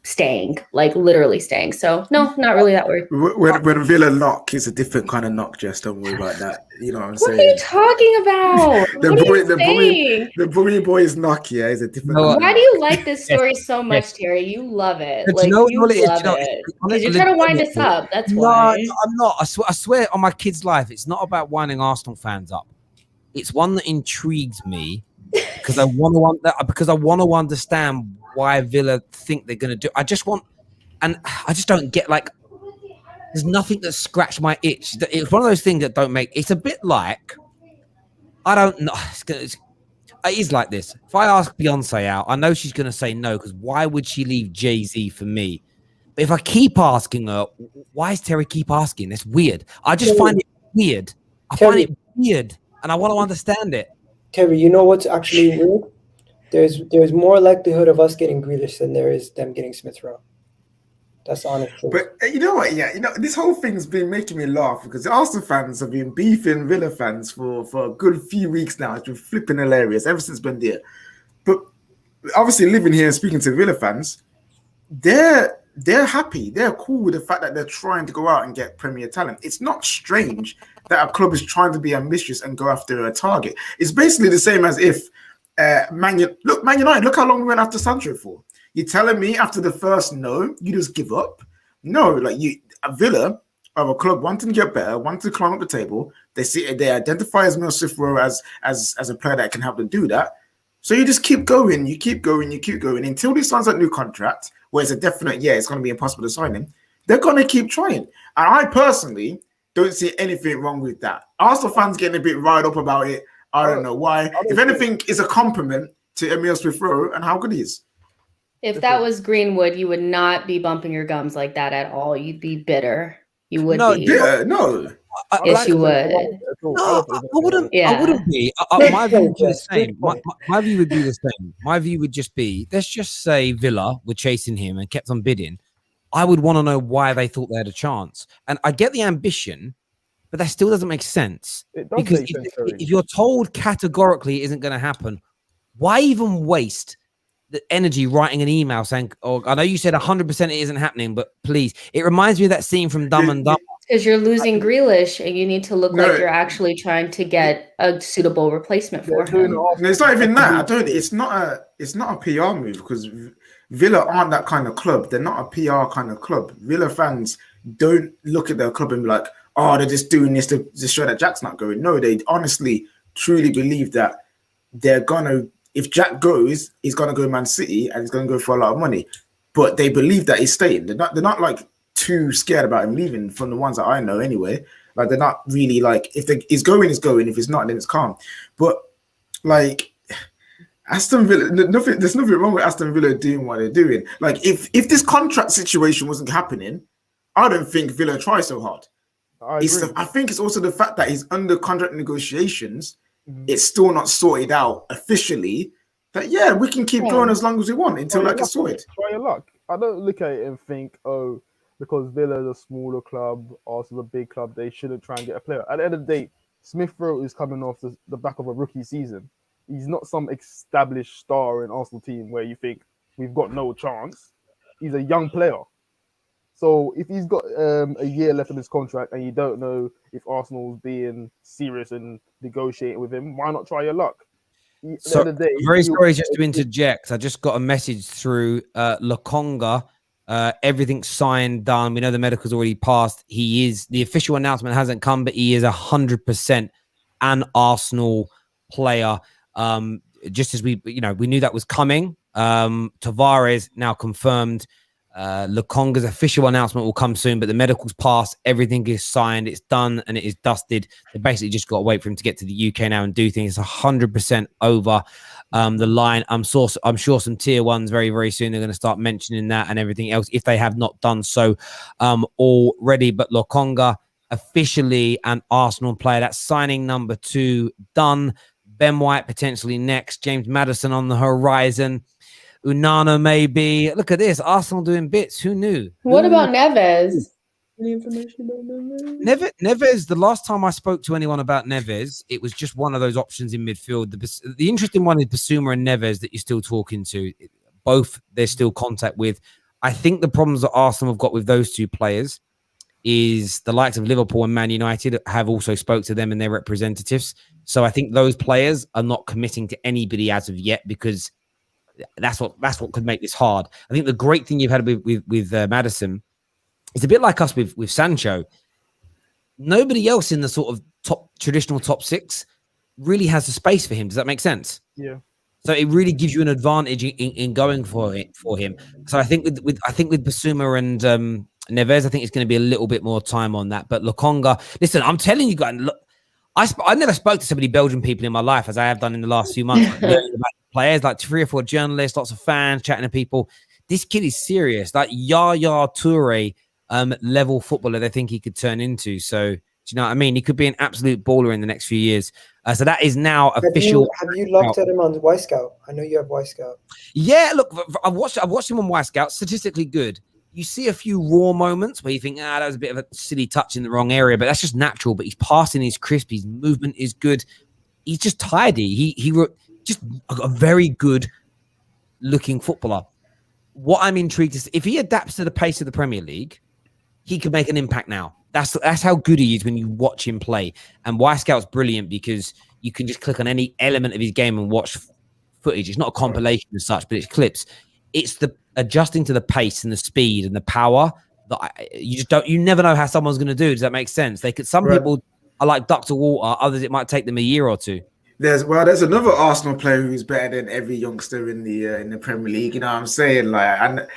Speaker 2: staying, like literally staying. So no, not really that worried.
Speaker 5: When Villa knock, it's a different kind of knock, Jess. Don't worry about that. You know what I'm
Speaker 2: What are
Speaker 5: saying?
Speaker 2: you talking about? What are you saying?
Speaker 5: The Brummy boys knock, yeah, is a different
Speaker 1: No,
Speaker 5: kind of
Speaker 2: Why do
Speaker 5: knock.
Speaker 2: you like this story so much, Terry? You love it.
Speaker 1: Do
Speaker 2: Like,
Speaker 1: you know
Speaker 2: you
Speaker 1: what it is?
Speaker 2: love
Speaker 1: Do you know-
Speaker 2: it.
Speaker 1: on
Speaker 2: Because
Speaker 1: a
Speaker 2: you're trying to wind us
Speaker 1: legitimate-
Speaker 2: up. That's
Speaker 1: No,
Speaker 2: why.
Speaker 1: I'm not. I swear on my kid's life, it's not about winding Arsenal fans up. It's one that intrigues me because I want to understand why Villa think they're going to do. I just don't get, like, there's nothing that scratched my itch. It's one of those things that don't make. It's a bit like, I don't know. It is like this. If I ask Beyonce out, I know she's going to say no, because why would she leave Jay-Z for me? But if I keep asking her, why does Terry keep asking? It's weird. I just find it weird. I find it weird, and I want to understand it.
Speaker 4: Terry, you know what's actually weird? There's more likelihood of us getting Grealish than there is them getting Smith Rowe. That's honest truth.
Speaker 5: But you know what? Yeah, this whole thing's been making me laugh because the Arsenal fans have been beefing Villa fans for a good few weeks now. It's been flipping hilarious ever since been there. But obviously, living here and speaking to Villa fans, they're happy. They're cool with the fact that they're trying to go out and get Premier talent. It's not strange that a club is trying to be ambitious and go after a target. It's basically the same as if Man United, look how long we went after Sancho for. You're telling me after the first no, you just give up? No, like a Villa of a club wanting to get better, wanting to climb up the table. They identify as Smith Rowe as a player that can help them do that. So you just keep going, you keep going until he signs that new contract, where it's a definite, it's going to be impossible to sign him. They're going to keep trying. And I personally don't see anything wrong with that. Arsenal fans getting a bit riled up about it. I don't know why. If anything, it's a compliment to Emile Smith Rowe and how good he is.
Speaker 2: If that was Greenwood, you would not be bumping your gums like that at all. You'd be bitter. You would be.
Speaker 5: Yeah, no.
Speaker 2: Yes, you would.
Speaker 1: No, I wouldn't.
Speaker 2: Yeah.
Speaker 1: I wouldn't be. My view would be the same. My view would be the same. My view would just be, let's just say Villa were chasing him and kept on bidding. I would want to know why they thought they had a chance. And I get the ambition, but that still doesn't make sense.
Speaker 3: It does
Speaker 1: Because
Speaker 3: make sense,
Speaker 1: if you're told categorically it isn't going to happen, why even waste the energy writing an email saying, "Oh, I know you said 100% it isn't happening, but please." It reminds me of that scene from Dumb and Dumber.
Speaker 2: Because you're losing Grealish and you need to look like you're actually trying to get a suitable replacement for him.
Speaker 5: No, it's not even that. It's not a PR move because Villa aren't that kind of club. They're not a PR kind of club. Villa fans don't look at their club and be like, "Oh, they're just doing this to show that Jack's not going." No, they honestly, truly believe that they're gonna. If Jack goes, he's gonna go Man City and he's gonna go for a lot of money. But they believe that he's staying. They're not like too scared about him leaving. From the ones that I know, anyway. Like they're not really like if he's going, he's going. If he's not, then it's calm. But like Aston Villa, there's nothing wrong with Aston Villa doing what they're doing. Like if this contract situation wasn't happening, I don't think Villa try so hard. I think it's also the fact that he's under contract negotiations. It's still not sorted out officially. That we can keep going as long as we want until that gets sorted.
Speaker 3: Try your luck. I don't look at it and think, oh, because Villa's a smaller club, Arsenal's a big club, they shouldn't try and get a player. At the end of the day, Smith Rowe is coming off the back of a rookie season. He's not some established star in Arsenal team where you think we've got no chance. He's a young player. So if he's got a year left in his contract and you don't know if Arsenal's being serious and negotiating with him, why not try your luck?
Speaker 1: So very sorry just to interject. I just got a message through Lokonga. Everything's signed, done. We know the medical's already passed. He is, the official announcement hasn't come, but he is 100% an Arsenal player. Just as we knew that was coming. Tavares now confirmed. Lokonga's official announcement will come soon, but the medical's passed. Everything is signed. It's done and it is dusted. They basically just got to wait for him to get to the UK now and do things. It's 100% over the line. I'm sure some tier ones very, very soon. They're going to start mentioning that and everything else if they have not done so already. But Lokonga officially an Arsenal player. That's signing number 2 done. Ben White potentially next. James Madison on the horizon. Unana maybe. Look at this. Arsenal doing bits. Who knew?
Speaker 2: What about Neves?
Speaker 4: Any information about Neves?
Speaker 1: Neves, the last time I spoke to anyone about Neves, it was just one of those options in midfield. The interesting one is Basuma and Neves that you're still talking to. Both there's still contact with. I think the problems that Arsenal have got with those two players is the likes of Liverpool and Man United have also spoke to them and their representatives. So I think those players are not committing to anybody as of yet, because that's what could make this hard. I think the great thing you've had with Maddison is a bit like us with Sancho. Nobody else in the sort of traditional top six really has the space for him. Does that make sense?
Speaker 3: Yeah.
Speaker 1: So it really gives you an advantage in going for him. So I think with Basuma and Neves, I think it's going to be a little bit more time on that. But Lokonga, listen, I'm telling you guys, look, I never spoke to so many Belgian people in my life as I have done in the last few months. Learning about players, like 3 or 4 journalists, lots of fans, chatting to people. This kid is serious, like Yaya Toure level footballer they think he could turn into. So, do you know what I mean? He could be an absolute baller in the next few years. So that is now official.
Speaker 4: Have you looked at him on Y Scout? I know you have Y Scout.
Speaker 1: Yeah, look, I've watched him on Y Scout. Statistically good. You see a few raw moments where you think, that was a bit of a silly touch in the wrong area, but that's just natural. But his passing is crisp. His movement is good. He's just tidy. He just a very good looking footballer. What I'm intrigued to see, if he adapts to the pace of the Premier League, he could make an impact now. That's how good he is when you watch him play. And Y Scout's brilliant because you can just click on any element of his game and watch footage. It's not a compilation as such, but it's clips. It's the adjusting to the pace and the speed and the power that you never know how someone's going to do. Does that make sense? Some people are like duck to water. Others, it might take them a year or two.
Speaker 5: There's another Arsenal player who's better than every youngster in the Premier League. You know what I'm saying? Like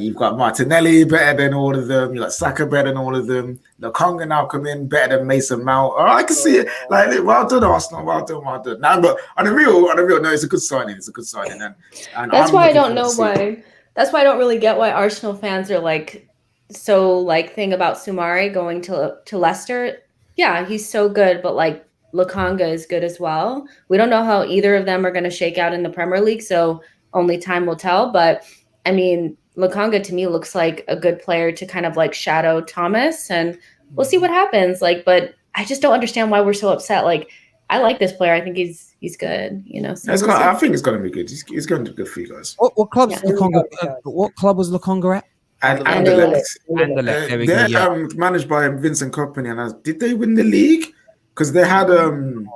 Speaker 5: you've got Martinelli better than all of them. You got Saka better than all of them. Lokonga now come in better than Mason Mount. Oh, I can see it. Like, well done, Arsenal. Well done. Now, but on a real note, it's a good signing. And
Speaker 2: that's why I don't know why. That's why I don't really get why Arsenal fans are like so like thing about Soumare going to Leicester. Yeah, he's so good, but like Lokonga is good as well. We don't know how either of them are going to shake out in the Premier League, so only time will tell. But I mean, Lokonga to me looks like a good player to kind of like shadow Thomas, and we'll see what happens. Like, but I just don't understand why we're so upset. Like, I like this player. I think he's good. You know, so
Speaker 5: I think it's going to be good. He's going to be good for you guys.
Speaker 1: What club's Lokonga? What club was Lokonga at?
Speaker 5: Anderlecht.
Speaker 1: There we go.
Speaker 5: They're managed by Vincent Kompany, and did they win the league? Because they had
Speaker 3: I think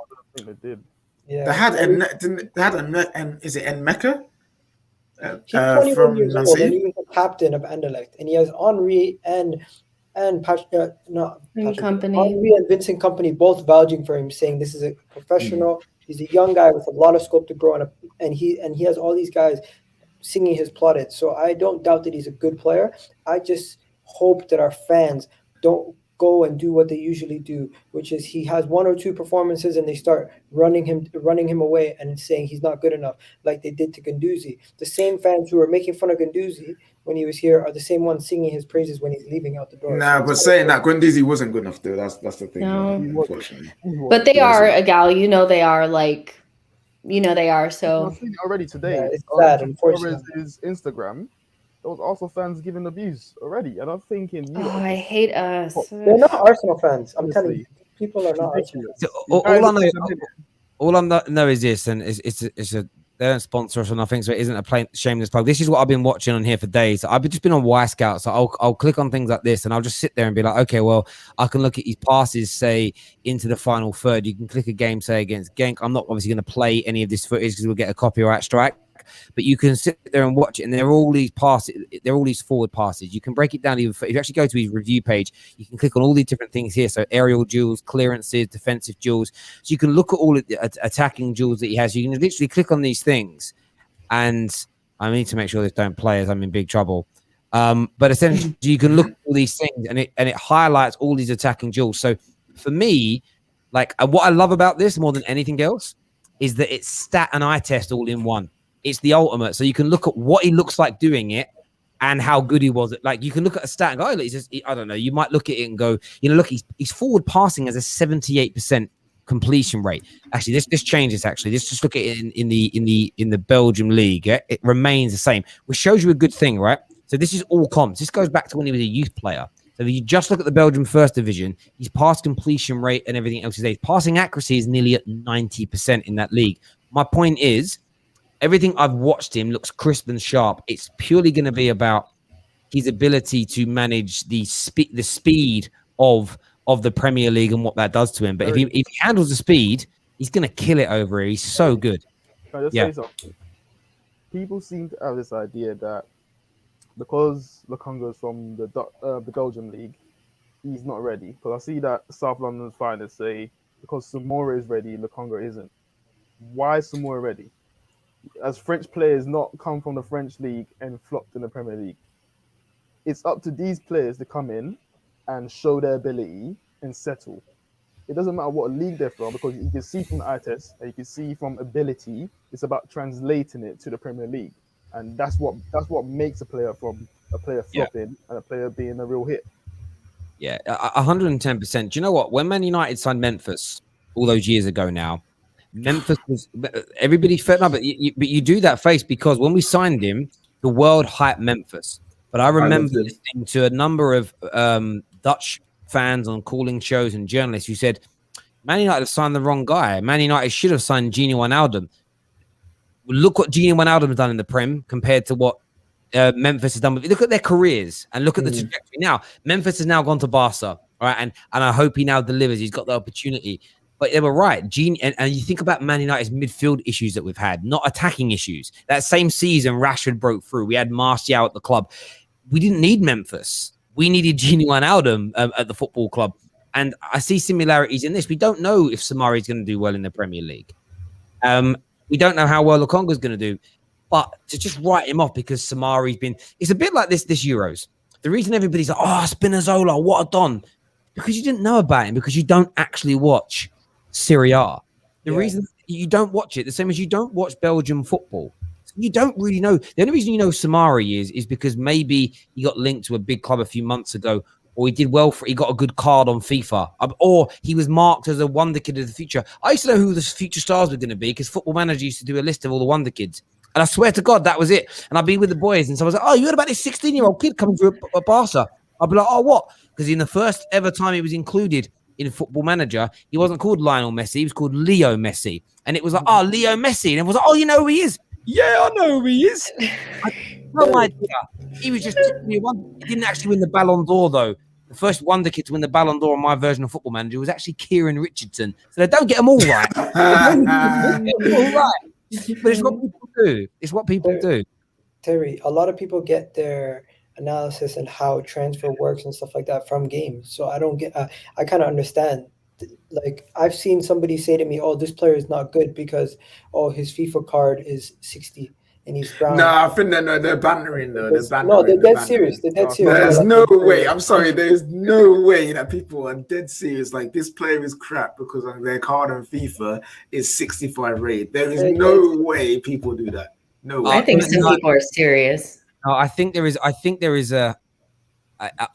Speaker 3: they did.
Speaker 4: Yeah.
Speaker 5: They had is it Mecca?
Speaker 4: He's 21 years old, and he was the captain of Anderlecht, and he has Henri and Company. Henri and Vincent Kompany both vouching for him, saying this is a professional. He's a young guy with a lot of scope to grow, and he has all these guys singing his plaudits. So I don't doubt that he's a good player. I just hope that our fans don't go and do what they usually do, which is he has 1 or 2 performances and they start running him away and saying he's not good enough, like they did to Guendouzi. The same fans who are making fun of Guendouzi when he was here are the same ones singing his praises when he's leaving out the door.
Speaker 5: Nah, but saying that Guendouzi wasn't good enough, though. That's the thing.
Speaker 2: No.
Speaker 5: Unfortunately.
Speaker 2: But they are a gal. You know they are like, they are. So
Speaker 3: I've seen it already today.
Speaker 4: Yeah, it's sad, unfortunately.
Speaker 3: His Instagram. There was also fans giving abuse already, and I'm thinking,
Speaker 2: I hate us.
Speaker 4: They're not Arsenal fans. I'm telling you, people are not Arsenal fans.
Speaker 1: So all I know is this, and they don't sponsor us or nothing, so it isn't a plain shameless plug. This is what I've been watching on here for days. I've just been on Y Scout, so I'll click on things like this, and I'll just sit there and be like, okay, well, I can look at his passes, say into the final third. You can click a game, say against Genk. I'm not obviously going to play any of this footage because we'll get a copyright strike. But you can sit there and watch it, and they're all these passes. They're all these forward passes. You can break it down even. If you actually go to his review page, you can click on all these different things here. So aerial duels, clearances, defensive duels. So you can look at all of the attacking duels that he has. You can literally click on these things, and I need to make sure this don't play as I'm in big trouble. But essentially, you can look at all these things, and it highlights all these attacking duels. So for me, like what I love about this more than anything else is that it's stat and eye test all in one. It's the ultimate. So you can look at what he looks like doing it and how good he was. Like you can look at a stat and go, I don't know. You might look at it and go, look, he's forward passing as a 78% completion rate. Actually, this changes. Actually, let's just look at it in the Belgium league. Yeah? It remains the same, which shows you a good thing, right? So this is all comps. This goes back to when he was a youth player. So if you just look at the Belgium first division, his pass completion rate and everything else is there. Passing accuracy is nearly at 90% in that league. My point is, everything I've watched him looks crisp and sharp. It's purely going to be about his ability to manage the speed of the Premier League and what that does to him. But if he handles the speed, he's going to kill it over here. He's so good.
Speaker 3: Can I just say something? People seem to have this idea that because Lukonga's from the Belgian league, he's not ready. Because I see that South London's finest say because Samora is ready, Lukonga isn't. Why is Samora ready? As French players not come from the French league and flopped in the Premier League. It's up to these players to come in and show their ability and settle. It doesn't matter what league they're from, because you can see from the eye test and you can see from ability. It's about translating it to the Premier League, and that's what makes a player from a player flopping and a player being a real hit.
Speaker 1: Yeah, 110%. Do you know what? When Man United signed Memphis all those years ago now, Memphis was everybody felt no, but you do that face because when we signed him, the world hyped Memphis. But I remember listening to a number of Dutch fans on calling shows and journalists who said Man United have signed the wrong guy. Man United should have signed Gini Wijnaldum. Look what Gini Wijnaldum has done in the Prem compared to what Memphis has done. Look at their careers and look at the trajectory. Now, Memphis has now gone to Barca, all right, and I hope he now delivers. He's got the opportunity. But they were right. Gini, and you think about Man United's midfield issues that we've had, not attacking issues. That same season, Rashford broke through. We had Martial at the club. We didn't need Memphis. We needed Gini Wijnaldum at the football club. And I see similarities in this. We don't know if Samari is going to do well in the Premier League. We don't know how well Lukonga is going to do. But to just write him off because Samari's been... It's a bit like this Euros. The reason everybody's like, oh, Spinazzola, what a don. Because you didn't know about him, because you don't actually watch Serie A. The reason you don't watch it, the same as you don't watch Belgian football. You don't really know. The only reason you know Samari is because maybe he got linked to a big club a few months ago, or he did well he got a good card on FIFA, or he was marked as a wonder kid of the future. I used to know who the future stars were going to be because Football Manager used to do a list of all the wonder kids. And I swear to God, that was it. And I'd be with the boys and someone was like, oh, you heard about this 16-year-old kid coming through a Barca? I'd be like, oh, what? Because in the first ever time he was included in Football Manager, he wasn't called Lionel Messi, he was called Leo Messi. And it was like, oh, Leo Messi. And it was like, oh, you know who he is? Yeah, I know who he is. I had no idea. He was just he didn't actually win the Ballon d'Or, though. The first wonder kid to win the Ballon d'Or on my version of Football Manager was actually Kieran Richardson. So they don't get them all right. But it's what people do. It's what people do.
Speaker 4: Terry, a lot of people get their analysis and how transfer works and stuff like that from games. So I don't get. I kind of understand. Like I've seen somebody say to me, "Oh, this player is not good because his FIFA card is 60 and he's brown."
Speaker 5: No, I think they're bantering though.
Speaker 4: They're dead serious. They're dead serious.
Speaker 5: There's no way. I'm sorry. There's no way that people are dead serious. Like this player is crap because their card on FIFA is 65 rate. There is no way people do that. No way.
Speaker 2: I think some people are serious.
Speaker 1: No, I think there is a.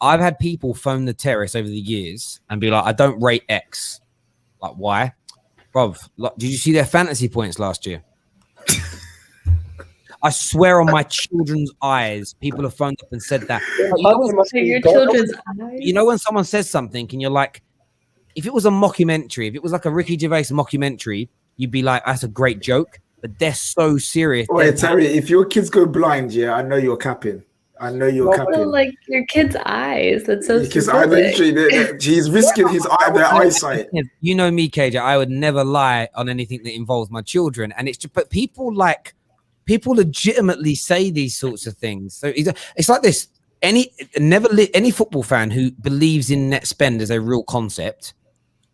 Speaker 1: I've had people phone the terrace over the years and be like, I don't rate X. Like, why? Bruv, did you see their fantasy points last year? I swear on my children's eyes, people have phoned up and said that.
Speaker 2: Your children's eyes?
Speaker 1: You know when someone says something and you're like, if it was a mockumentary, if it was like a Ricky Gervais mockumentary, you'd be like, that's a great joke. But they're so serious.
Speaker 5: Wait, Terry, if your kids go blind, I know you're capping. I know you're capping.
Speaker 2: Like your kid's eyes. That's so
Speaker 5: because I literally, he's risking their eyesight.
Speaker 1: You know me, KJ. I would never lie on anything that involves my children. And it's just, but people legitimately say these sorts of things. So it's like this. Any football fan who believes in net spend as a real concept,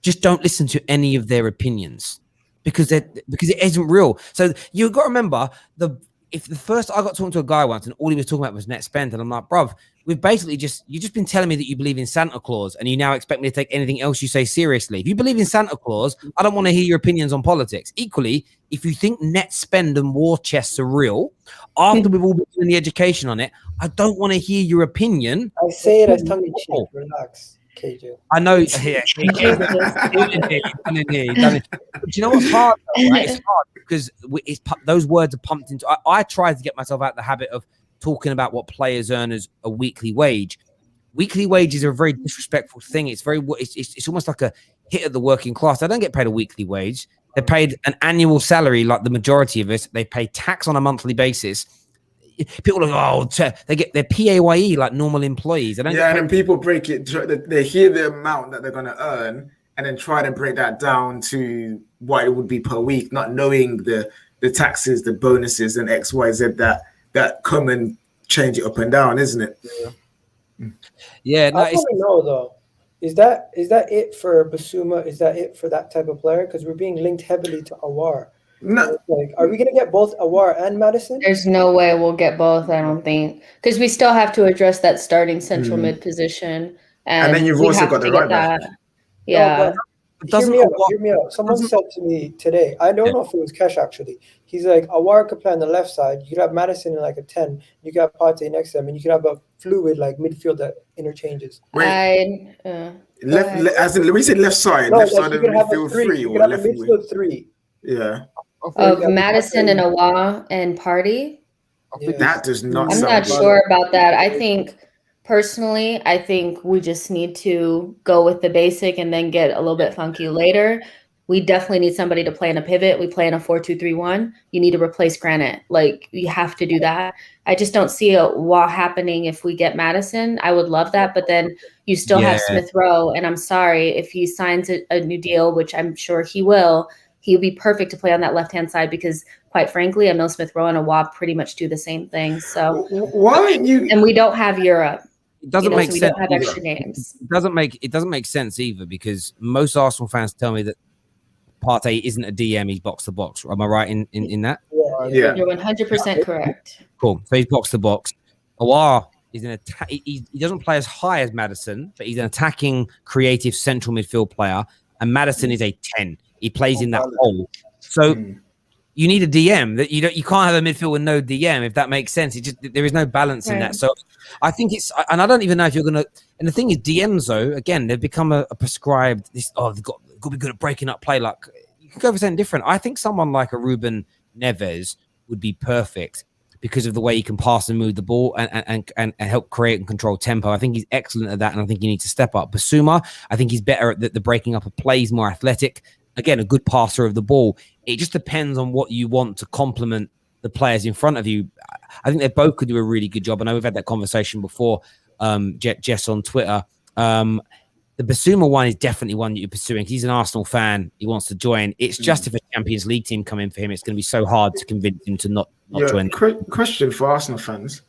Speaker 1: just don't listen to any of their opinions because it isn't real. So you've got to remember if the first I got talking to a guy once and all he was talking about was net spend, and I'm like, bruv, you've just been telling me that you believe in Santa Claus and you now expect me to take anything else you say seriously. If you believe in Santa Claus, I don't want to hear your opinions on politics. Equally, if you think net spend and war chests are real, after we've all been doing the education on it, I don't want to hear your opinion.
Speaker 4: I say it as tongue in cheek. Relax, KJ.
Speaker 1: I know. Yeah, but you know what's hard? Though, right? It's hard because those words are pumped into. I tried to get myself out of the habit of talking about what players earn as a weekly wage. Weekly wages are a very disrespectful thing. It's almost like a hit at the working class. They don't get paid a weekly wage. They're paid an annual salary, like the majority of us. They pay tax on a monthly basis. people are like, oh, they get their PAYE like normal employees. They don't
Speaker 5: Yeah,
Speaker 1: get
Speaker 5: and then people break it. They hear the amount that they're going to earn, and then try to break that down to what it would be per week, not knowing the taxes, the bonuses, and X, Y, Z that come and change it up and down, isn't it?
Speaker 1: Yeah, no,
Speaker 4: I want to know though, is that it for Basuma? Is that it for that type of player? Because we're being linked heavily to Awar.
Speaker 5: No,
Speaker 4: Like, are we gonna get both Awar and Maddison?
Speaker 2: There's no way we'll get both, I don't think. Because we still have to address that starting central mid position.
Speaker 5: And then you've
Speaker 2: we
Speaker 5: also
Speaker 2: have
Speaker 5: got the
Speaker 2: to get
Speaker 5: right back.
Speaker 2: that. Yeah.
Speaker 4: Hear me out. Someone said to me today, I don't know if it was Kesh actually. He's like, Awar could play on the left side. You could have Maddison in like a 10. You could have Partey next to him, and you could have a fluid like midfield that interchanges.
Speaker 5: Wait, as in, we said left side,
Speaker 4: No,
Speaker 5: left
Speaker 4: like
Speaker 5: side
Speaker 4: you
Speaker 5: of
Speaker 4: could have a
Speaker 5: midfield
Speaker 4: three.
Speaker 5: three
Speaker 4: You
Speaker 5: or
Speaker 4: could have a
Speaker 5: left wing.
Speaker 4: midfield 3.
Speaker 5: Yeah,
Speaker 2: Of Maddison and Awa and Partey.
Speaker 5: that does not
Speaker 2: I'm
Speaker 5: sound
Speaker 2: not
Speaker 5: good.
Speaker 2: sure about that. I think personally, I think we just need to go with the basic and then get a little bit funky later. We definitely need somebody to play in a pivot. We play in a 4-2-3-1. You need to replace Granite. Like, you have to do that. I just don't see a wah happening if we get Maddison. I would love that, but then you still have Smith Rowe, and I'm sorry if he signs a new deal, which I'm sure he will. He'll be perfect to play on that left-hand side because, quite frankly, Emil Smith Rowe and Awab pretty much do the same thing. So
Speaker 5: why aren't you?
Speaker 2: And we don't have Europe.
Speaker 1: It doesn't make
Speaker 2: so we
Speaker 1: sense.
Speaker 2: don't have extra games.
Speaker 1: It doesn't make sense either because most Arsenal fans tell me that Partey isn't a DM, he's box to box. Am I right in that?
Speaker 5: Yeah.
Speaker 2: You're 100% correct.
Speaker 1: Cool. So he's box to box. Awar is an attack. He doesn't play as high as Maddison, but he's an attacking, creative central midfield player. And Maddison is a 10. He plays in that hole. So you need a DM. That you can't have a midfield with no DM, if that makes sense. There is no balance in that. So I think and I don't even know if you're gonna. And the thing is, DMs though, again, they've become a prescribed. They've got to be good at breaking up play. Like you could go for something different. I think someone like a Ruben Neves would be perfect because of the way he can pass and move the ball and help create and control tempo. I think he's excellent at that, and I think he needs to step up. Basuma, I think he's better at the breaking up of plays, more athletic. Again, a good passer of the ball. It just depends on what you want to complement the players in front of you. I think they both could do a really good job. I know we've had that conversation before, Jess on Twitter. The Basuma one is definitely one that you're pursuing because he's an Arsenal fan. He wants to join. It's just if a Champions League team come in for him, it's going to be so hard to convince him to not join.
Speaker 5: Question for Arsenal fans.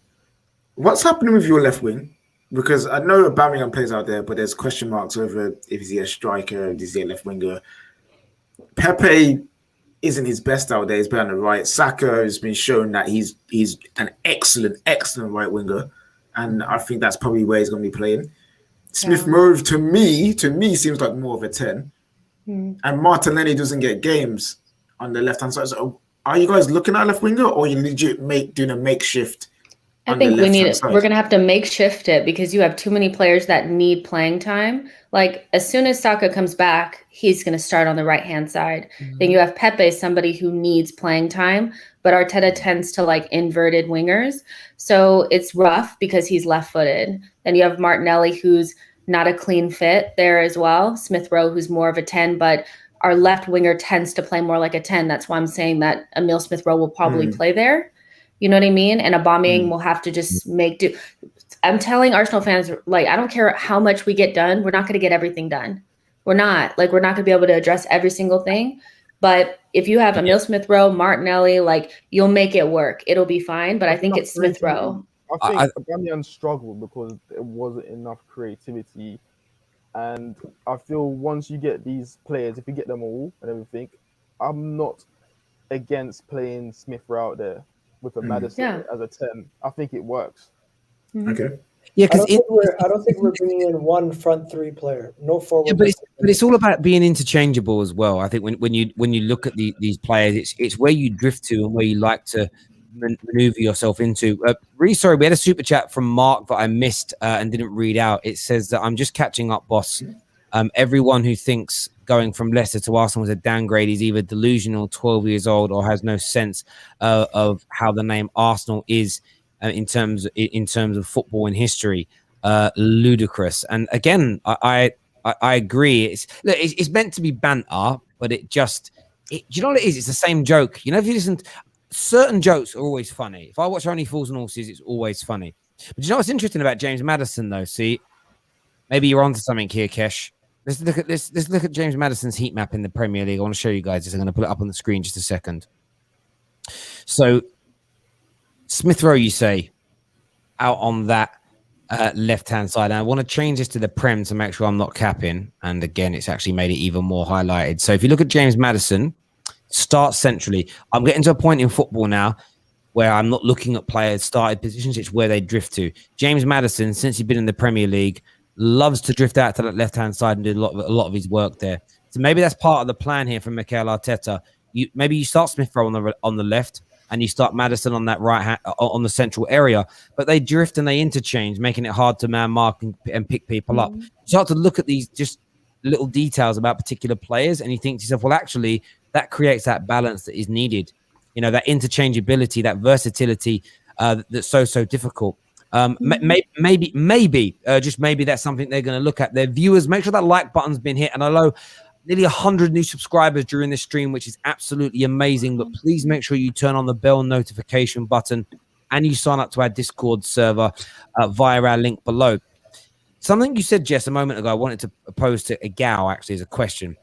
Speaker 5: What's happening with your left wing? Because I know Aubameyang plays out there, but there's question marks over if he's a striker, if he's a left winger. Pepe isn't his best out there. He's better on the right. Saka has been shown that he's an excellent right winger. And I think that's probably where he's going to be playing. Smith Rowe, to me, seems like more of a 10. And Martinelli doesn't get games on the left-hand side. So are you guys looking at left winger or are you legit doing a makeshift?
Speaker 2: I think we're going to have to makeshift it because you have too many players that need playing time. Like as soon as Saka comes back, he's going to start on the right-hand side. Then you have Pepe, somebody who needs playing time, but Arteta tends to like inverted wingers. So it's rough because he's left-footed. Then you have Martinelli, who's not a clean fit there as well. Smith Rowe, who's more of a 10, but our left winger tends to play more like a 10. That's why I'm saying that Emil Smith Rowe will probably play there. You know what I mean? And Aubameyang will have to just make do. I'm telling Arsenal fans, like, I don't care how much we get done. We're not going to get everything done. We're not going to be able to address every single thing. But if you have Emil Smith Rowe, Martinelli, like, you'll make it work. It'll be fine. But I think it's Smith Rowe.
Speaker 3: I think Aubameyang struggled because there wasn't enough creativity. And I feel once you get these players, if you get them all and everything, I'm not against playing Smith Rowe out there with a Maddison as a 10. I think it works.
Speaker 5: Okay.
Speaker 1: Yeah, because
Speaker 4: I don't think we're bringing in one front three player, no forward.
Speaker 1: Yeah, but it's all about being interchangeable as well. I think when you look at these players, it's where you drift to and where you like to maneuver yourself into. Really sorry, we had a super chat from Mark that I missed and didn't read out. It says that I'm just catching up, boss. Everyone who thinks going from Leicester to Arsenal was a downgrade is either delusional, 12 years old, or has no sense of how the name Arsenal is in terms of football and history. Ludicrous. And again, I agree. It's meant to be banter, but do you know what it is? It's the same joke. You know, if you listen, certain jokes are always funny. If I watch Only Fools and Horses, it's always funny. But you know what's interesting about James Madison, though? See, maybe you're onto something here, Kesh. Let's look at this. Let's look at James Madison's heat map in the Premier League. I want to show you guys this. I'm going to put it up on the screen just a second. So, Smith Rowe, you say, out on that left-hand side. And I want to change this to the Prem to make sure I'm not capping. And again, it's actually made it even more highlighted. So if you look at James Madison, start centrally. I'm getting to a point in football now where I'm not looking at players' started positions. It's where they drift to. James Madison, since he's been in the Premier League, loves to drift out to that left-hand side and do a lot of his work there. So maybe that's part of the plan here from Mikel Arteta. Maybe you start Smith Rowe on the left, and you start Maddison on that right hand, on the central area, but they drift and they interchange, making it hard to man mark and pick people up. You start to look at these just little details about particular players, and you think to yourself, well, actually, that creates that balance that is needed. You know, that interchangeability, that versatility that's so difficult. Maybe just maybe that's something they're going to look at. Their viewers, make sure that like button's been hit, and I know nearly 100 new subscribers during this stream, which is absolutely amazing. But please make sure you turn on the bell notification button and you sign up to our Discord server via our link below. Something you said, Jess, a moment ago, I wanted to pose to Egal actually as a question.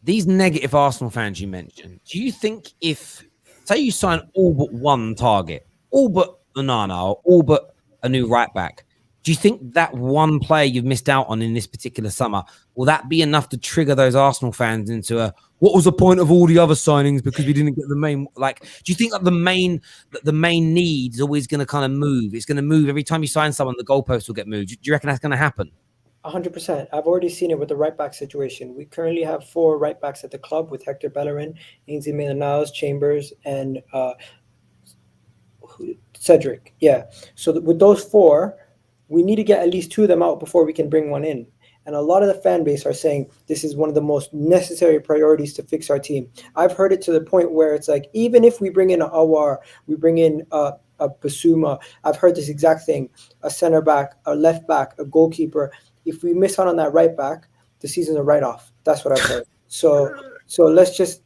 Speaker 1: These negative Arsenal fans you mentioned, do you think if, say you sign all but one target, all but Onana, or all but a new right back, do you think that one player you've missed out on in this particular summer, will that be enough to trigger those Arsenal fans into a, what was the point of all the other signings because we didn't get the main, like, do you think that the main need is always going to kind of move? It's going to move every time you sign someone, the goalpost will get moved. Do you reckon that's going to happen?
Speaker 4: 100%. I've already seen it with the right back situation. We currently have 4 right backs at the club with Hector Bellerin, Ainsley Maitland-Niles, Chambers, and Cedric. Yeah. So with those 4, we need to get at least 2 of them out before we can bring one in. And a lot of the fan base are saying this is one of the most necessary priorities to fix our team. I've heard it to the point where it's like, even if we bring in a Awar, we bring in a Basuma, I've heard this exact thing, a center back, a left back, a goalkeeper. If we miss out on that right back, the season's a write-off. That's what I've heard. So they've taken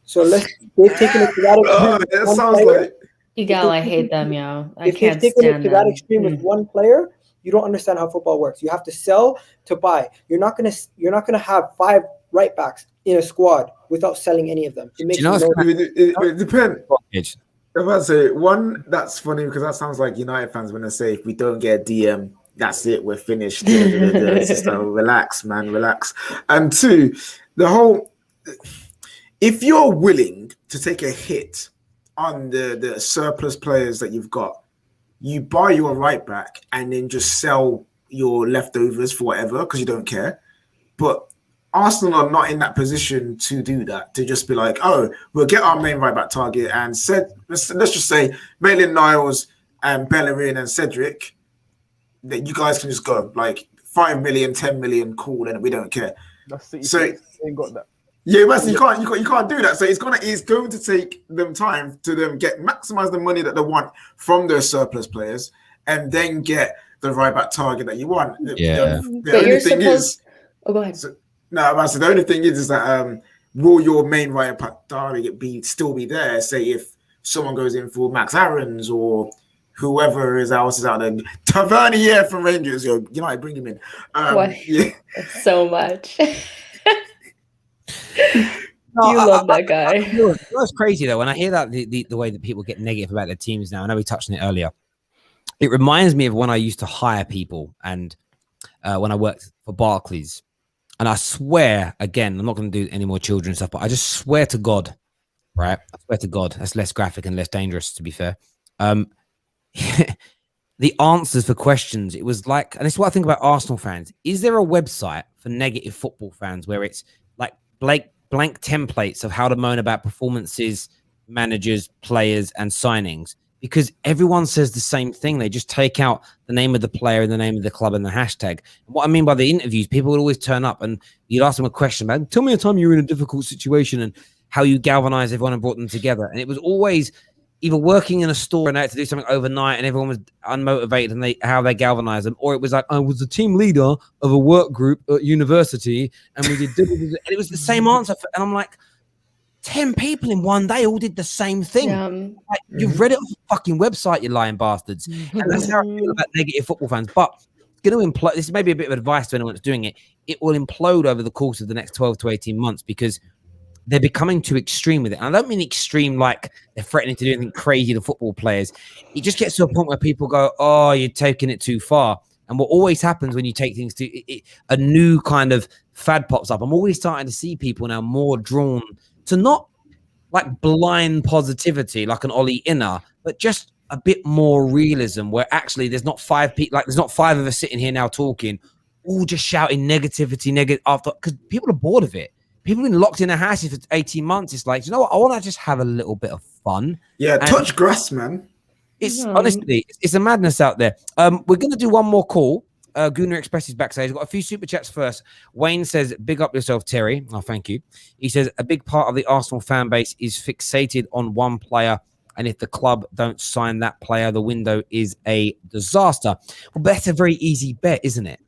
Speaker 4: it to that extreme.
Speaker 5: It sounds like
Speaker 2: Egal, I hate them, yo. I
Speaker 4: if
Speaker 2: can't
Speaker 4: they've taken
Speaker 2: stand
Speaker 4: it to that
Speaker 2: them.
Speaker 4: extreme with one player, you don't understand how football works. You have to sell to buy. You're not gonna have 5 right backs in a squad without selling any of them. It makes
Speaker 5: it depends. I'm about to say one that's funny because that sounds like United fans when they say if we don't get a DM, that's it, we're finished. It's just like, relax, man, relax. And 2, the whole, if you're willing to take a hit on the surplus players that you've got, you buy your right back and then just sell your leftovers for whatever because you don't care. But Arsenal are not in that position to do that, to just be like, oh, we'll get our main right back target and let's just say Maitland-Niles and Bellerin and Cedric, that you guys can just go like 5 million, 10 million, cool, and we don't care.
Speaker 3: That's it.
Speaker 5: So
Speaker 3: ain't got that.
Speaker 5: Yeah, but you can't do that. So it's going to take them time to maximize the money that they want from their surplus players, and then get the right back target that you want.
Speaker 1: Yeah.
Speaker 5: The only thing is,
Speaker 2: oh, go ahead.
Speaker 5: The only thing is that will your main right back target still be there? Say if someone goes in for Max Aarons or whoever else is out there, Tavernier from Rangers, United bring him in. Yeah.
Speaker 2: So much. Love that guy.
Speaker 1: It's crazy though when I hear that the way that people get negative about their teams now. I know we touched on it earlier. It reminds me of when I used to hire people and when I worked for Barclays. And I swear, again, I'm not going to do any more children stuff, but I just swear to God, right? I swear to God, that's less graphic and less dangerous, to be fair. The answers for questions, it was like, and it's what I think about Arsenal fans. Is there a website for negative football fans where it's like blank templates of how to moan about performances, managers, players, and signings? Because everyone says the same thing. They just take out the name of the player and the name of the club and the hashtag. And what I mean by the interviews, people would always turn up and you'd ask them a question about, tell me a time you were in a difficult situation and how you galvanized everyone and brought them together. And it was always either working in a store and they had to do something overnight and everyone was unmotivated and how they galvanized them, or it was like, I was the team leader of a work group at university and we did and it was the same answer. And I'm like, 10 people in one day all did the same thing.
Speaker 2: Yeah.
Speaker 1: Like, you've read it on the fucking website, you lying bastards. And that's how I feel about negative football fans. But it's going to implode. This is maybe a bit of advice to anyone that's doing it. It will implode over the course of the next 12 to 18 months because they're becoming too extreme with it. And I don't mean extreme like they're threatening to do anything crazy to football players. It just gets to a point where people go, oh, you're taking it too far. And what always happens when you take things to a new kind of fad pops up. I'm always starting to see people now more drawn to not like blind positivity, like an Ollie Inner, but just a bit more realism where actually there's not five people, like there's not five of us sitting here now talking, all just shouting negativity, negative after, because people are bored of it. People have been locked in their houses for 18 months. It's like, you know what? I want to just have a little bit of fun.
Speaker 5: Yeah, touch grass, man.
Speaker 1: It's honestly, it's a madness out there. We're going to do one more call. Gunnar Express is backstage. Got a few super chats first. Wayne says, big up yourself, Terry. Oh, thank you. He says, a big part of the Arsenal fan base is fixated on one player. And if the club don't sign that player, the window is a disaster. Well, that's a very easy bet, isn't it?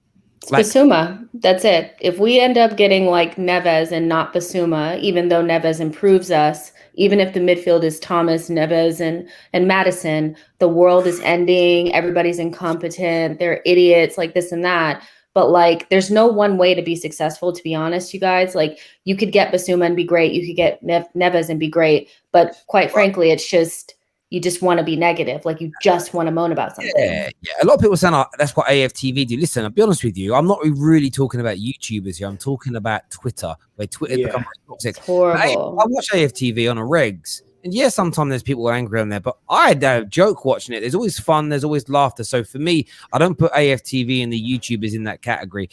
Speaker 2: Like, Basuma, that's it. If we end up getting like Neves and not Basuma, even though Neves improves us, even if the midfield is Thomas, Neves, and Maddison, the world is ending. Everybody's incompetent. They're idiots, like this and that. But like, there's no one way to be successful, to be honest, you guys. Like, you could get Basuma and be great. You could get Neves and be great. But quite frankly, it's just, you just want to be negative. Like, you just want to moan about something.
Speaker 1: Yeah. A lot of people saying, oh, that's what AFTV do. Listen, I'll be honest with you. I'm not really talking about YouTubers here. I'm talking about Twitter, where Twitter becomes toxic.
Speaker 2: It's horrible.
Speaker 1: I watch AFTV on a regs. And yeah, sometimes there's people angry on there, but I joke watching it. There's always fun. There's always laughter. So for me, I don't put AFTV and the YouTubers in that category.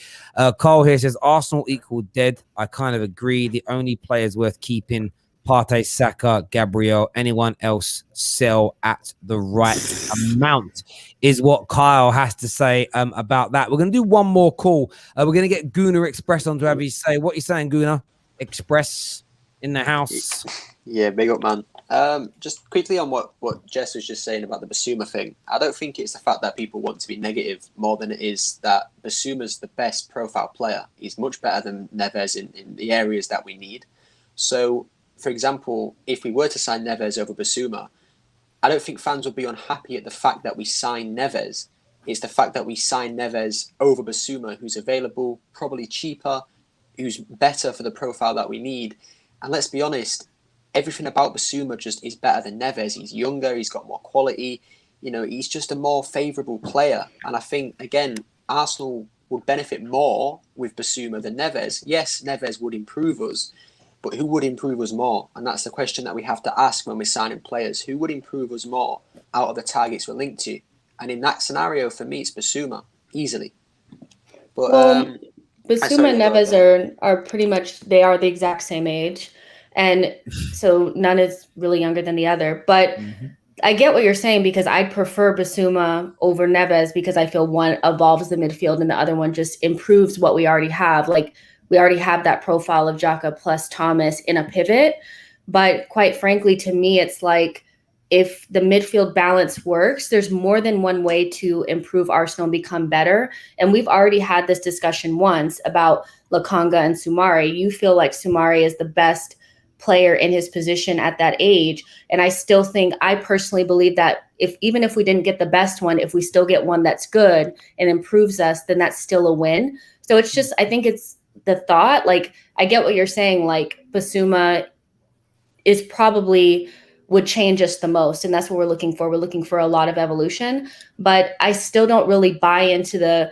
Speaker 1: Carl here says, Arsenal equal dead. I kind of agree. The only players worth keeping, Partey, Saka, Gabriel, anyone else sell at the right amount is what Kyle has to say about that. We're going to do one more call. We're going to get Gunnar Express on to have you say. What are you saying, Gunnar? Express in the house.
Speaker 8: Yeah, big up, man. Just quickly on what Jess was just saying about the Basuma thing. I don't think it's the fact that people want to be negative more than it is that Basuma's the best profile player. He's much better than Neves in the areas that we need. So, for example, if we were to sign Neves over Basuma, I don't think fans would be unhappy at the fact that we sign Neves. It's the fact that we sign Neves over Basuma, who's available, probably cheaper, who's better for the profile that we need. And let's be honest, everything about Basuma just is better than Neves. He's younger, he's got more quality. You know, he's just a more favourable player. And I think, again, Arsenal would benefit more with Basuma than Neves. Yes, Neves would improve us, but who would improve us more? And that's the question that we have to ask when we're signing players. Who would improve us more out of the targets we're linked to? And in that scenario, for me, it's Basuma, easily. But
Speaker 2: Basuma and Neves are pretty much, they are the exact same age. And so none is really younger than the other. But I get what you're saying, because I'd prefer Basuma over Neves, because I feel one evolves the midfield and the other one just improves what we already have. Like, we already have that profile of Xhaka plus Thomas in a pivot. But quite frankly, to me, it's like, if the midfield balance works, there's more than one way to improve Arsenal and become better. And we've already had this discussion once about Lokonga and Soumare. You feel like Soumare is the best player in his position at that age. And I still think, I personally believe that even if we didn't get the best one, if we still get one that's good and improves us, then that's still a win. So it's just, I think it's the thought. Like, I get what you're saying. Like, Basuma is probably would change us the most. And that's what we're looking for. We're looking for a lot of evolution, but I still don't really buy into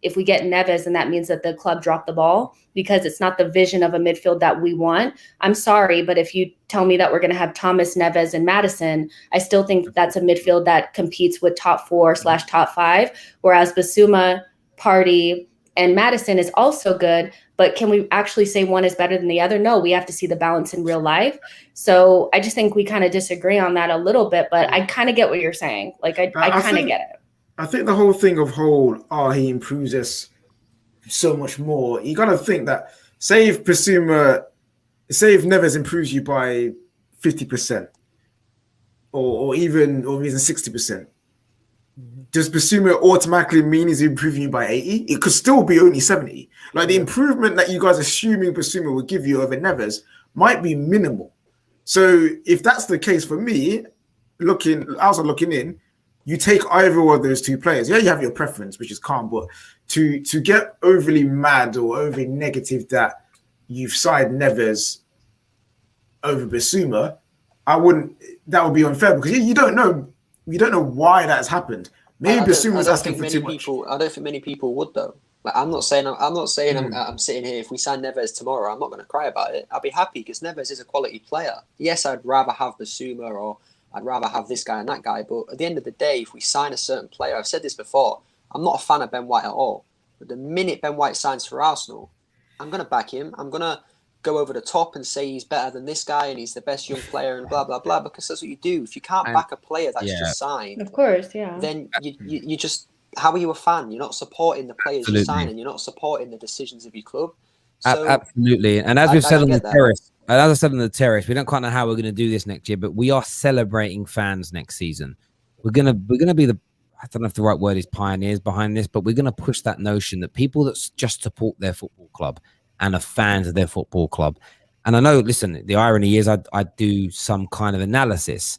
Speaker 2: if we get Neves, and that means that the club dropped the ball, because it's not the vision of a midfield that we want. I'm sorry, but if you tell me that we're going to have Thomas, Neves, and Maddison, I still think that's a midfield that competes with top 4/top 5, whereas Basuma, Partey, and Maddison is also good, but can we actually say one is better than the other? No, we have to see the balance in real life. So I just think we kind of disagree on that a little bit, but I kind of get what you're saying. Like, I kind of get it.
Speaker 5: I think the whole thing of he improves us so much more. You got to think that, say if Neves improves you by 50% or even 60%. Does Basuma automatically mean he's improving you by 80? It could still be only 70. Like, the improvement that you guys are assuming Basuma will give you over Neves might be minimal. So if that's the case for me, outside looking in, you take either of those two players. Yeah, you have your preference, which is calm, but to get overly mad or overly negative that you've sided Neves over Bissouma, that would be unfair because you don't know why that's happened. Maybe Bissouma's asking for too much.
Speaker 8: I don't think many people would though. Like I'm not saying I'm sitting here. If we sign Neves tomorrow, I'm not going to cry about it. I'll be happy because Neves is a quality player. Yes, I'd rather have Bissouma or I'd rather have this guy and that guy. But at the end of the day, if we sign a certain player, I've said this before, I'm not a fan of Ben White at all. But the minute Ben White signs for Arsenal, I'm going to back him. I'm going to go over the top and say he's better than this guy and he's the best young player and blah, blah, blah, because that's what you do. If you can't back a player that's just signed,
Speaker 2: of course, yeah,
Speaker 8: then you just, how are you a fan? You're not supporting the players you're signing. You're not supporting the decisions of your club. So,
Speaker 1: absolutely. And as we've said on the terrace, as I said on the terrace, we don't quite know how we're going to do this next year, but we are celebrating fans next season. We're gonna be the, I don't know if the right word is pioneers behind this, but we're going to push that notion that people that just support their football club and are fans of their football club. And I know, listen, the irony is I do some kind of analysis,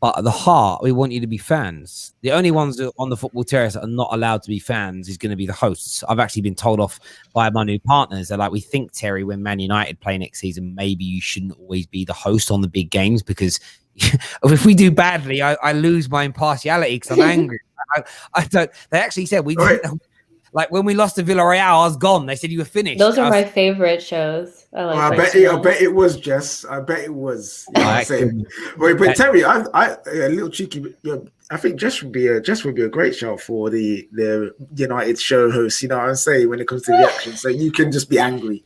Speaker 1: but at the heart, we want you to be fans. The only ones that on the football terrace that are not allowed to be fans is going to be the hosts. I've actually been told off by my new partners. They're like, we think, Terry, when Man United play next season, maybe you shouldn't always be the host on the big games because if we do badly, I lose my impartiality because I'm angry. I don't. They actually said we didn't. Like when we lost to Villarreal, I was gone. They said you were finished.
Speaker 2: Those are my favorite shows.
Speaker 5: I bet it was, Jess. I bet it was. You know what I'm saying? But Terry, I a little cheeky. I think Jess would be a great show for the United show host. You know what I'm saying when it comes to reaction. So you can just be angry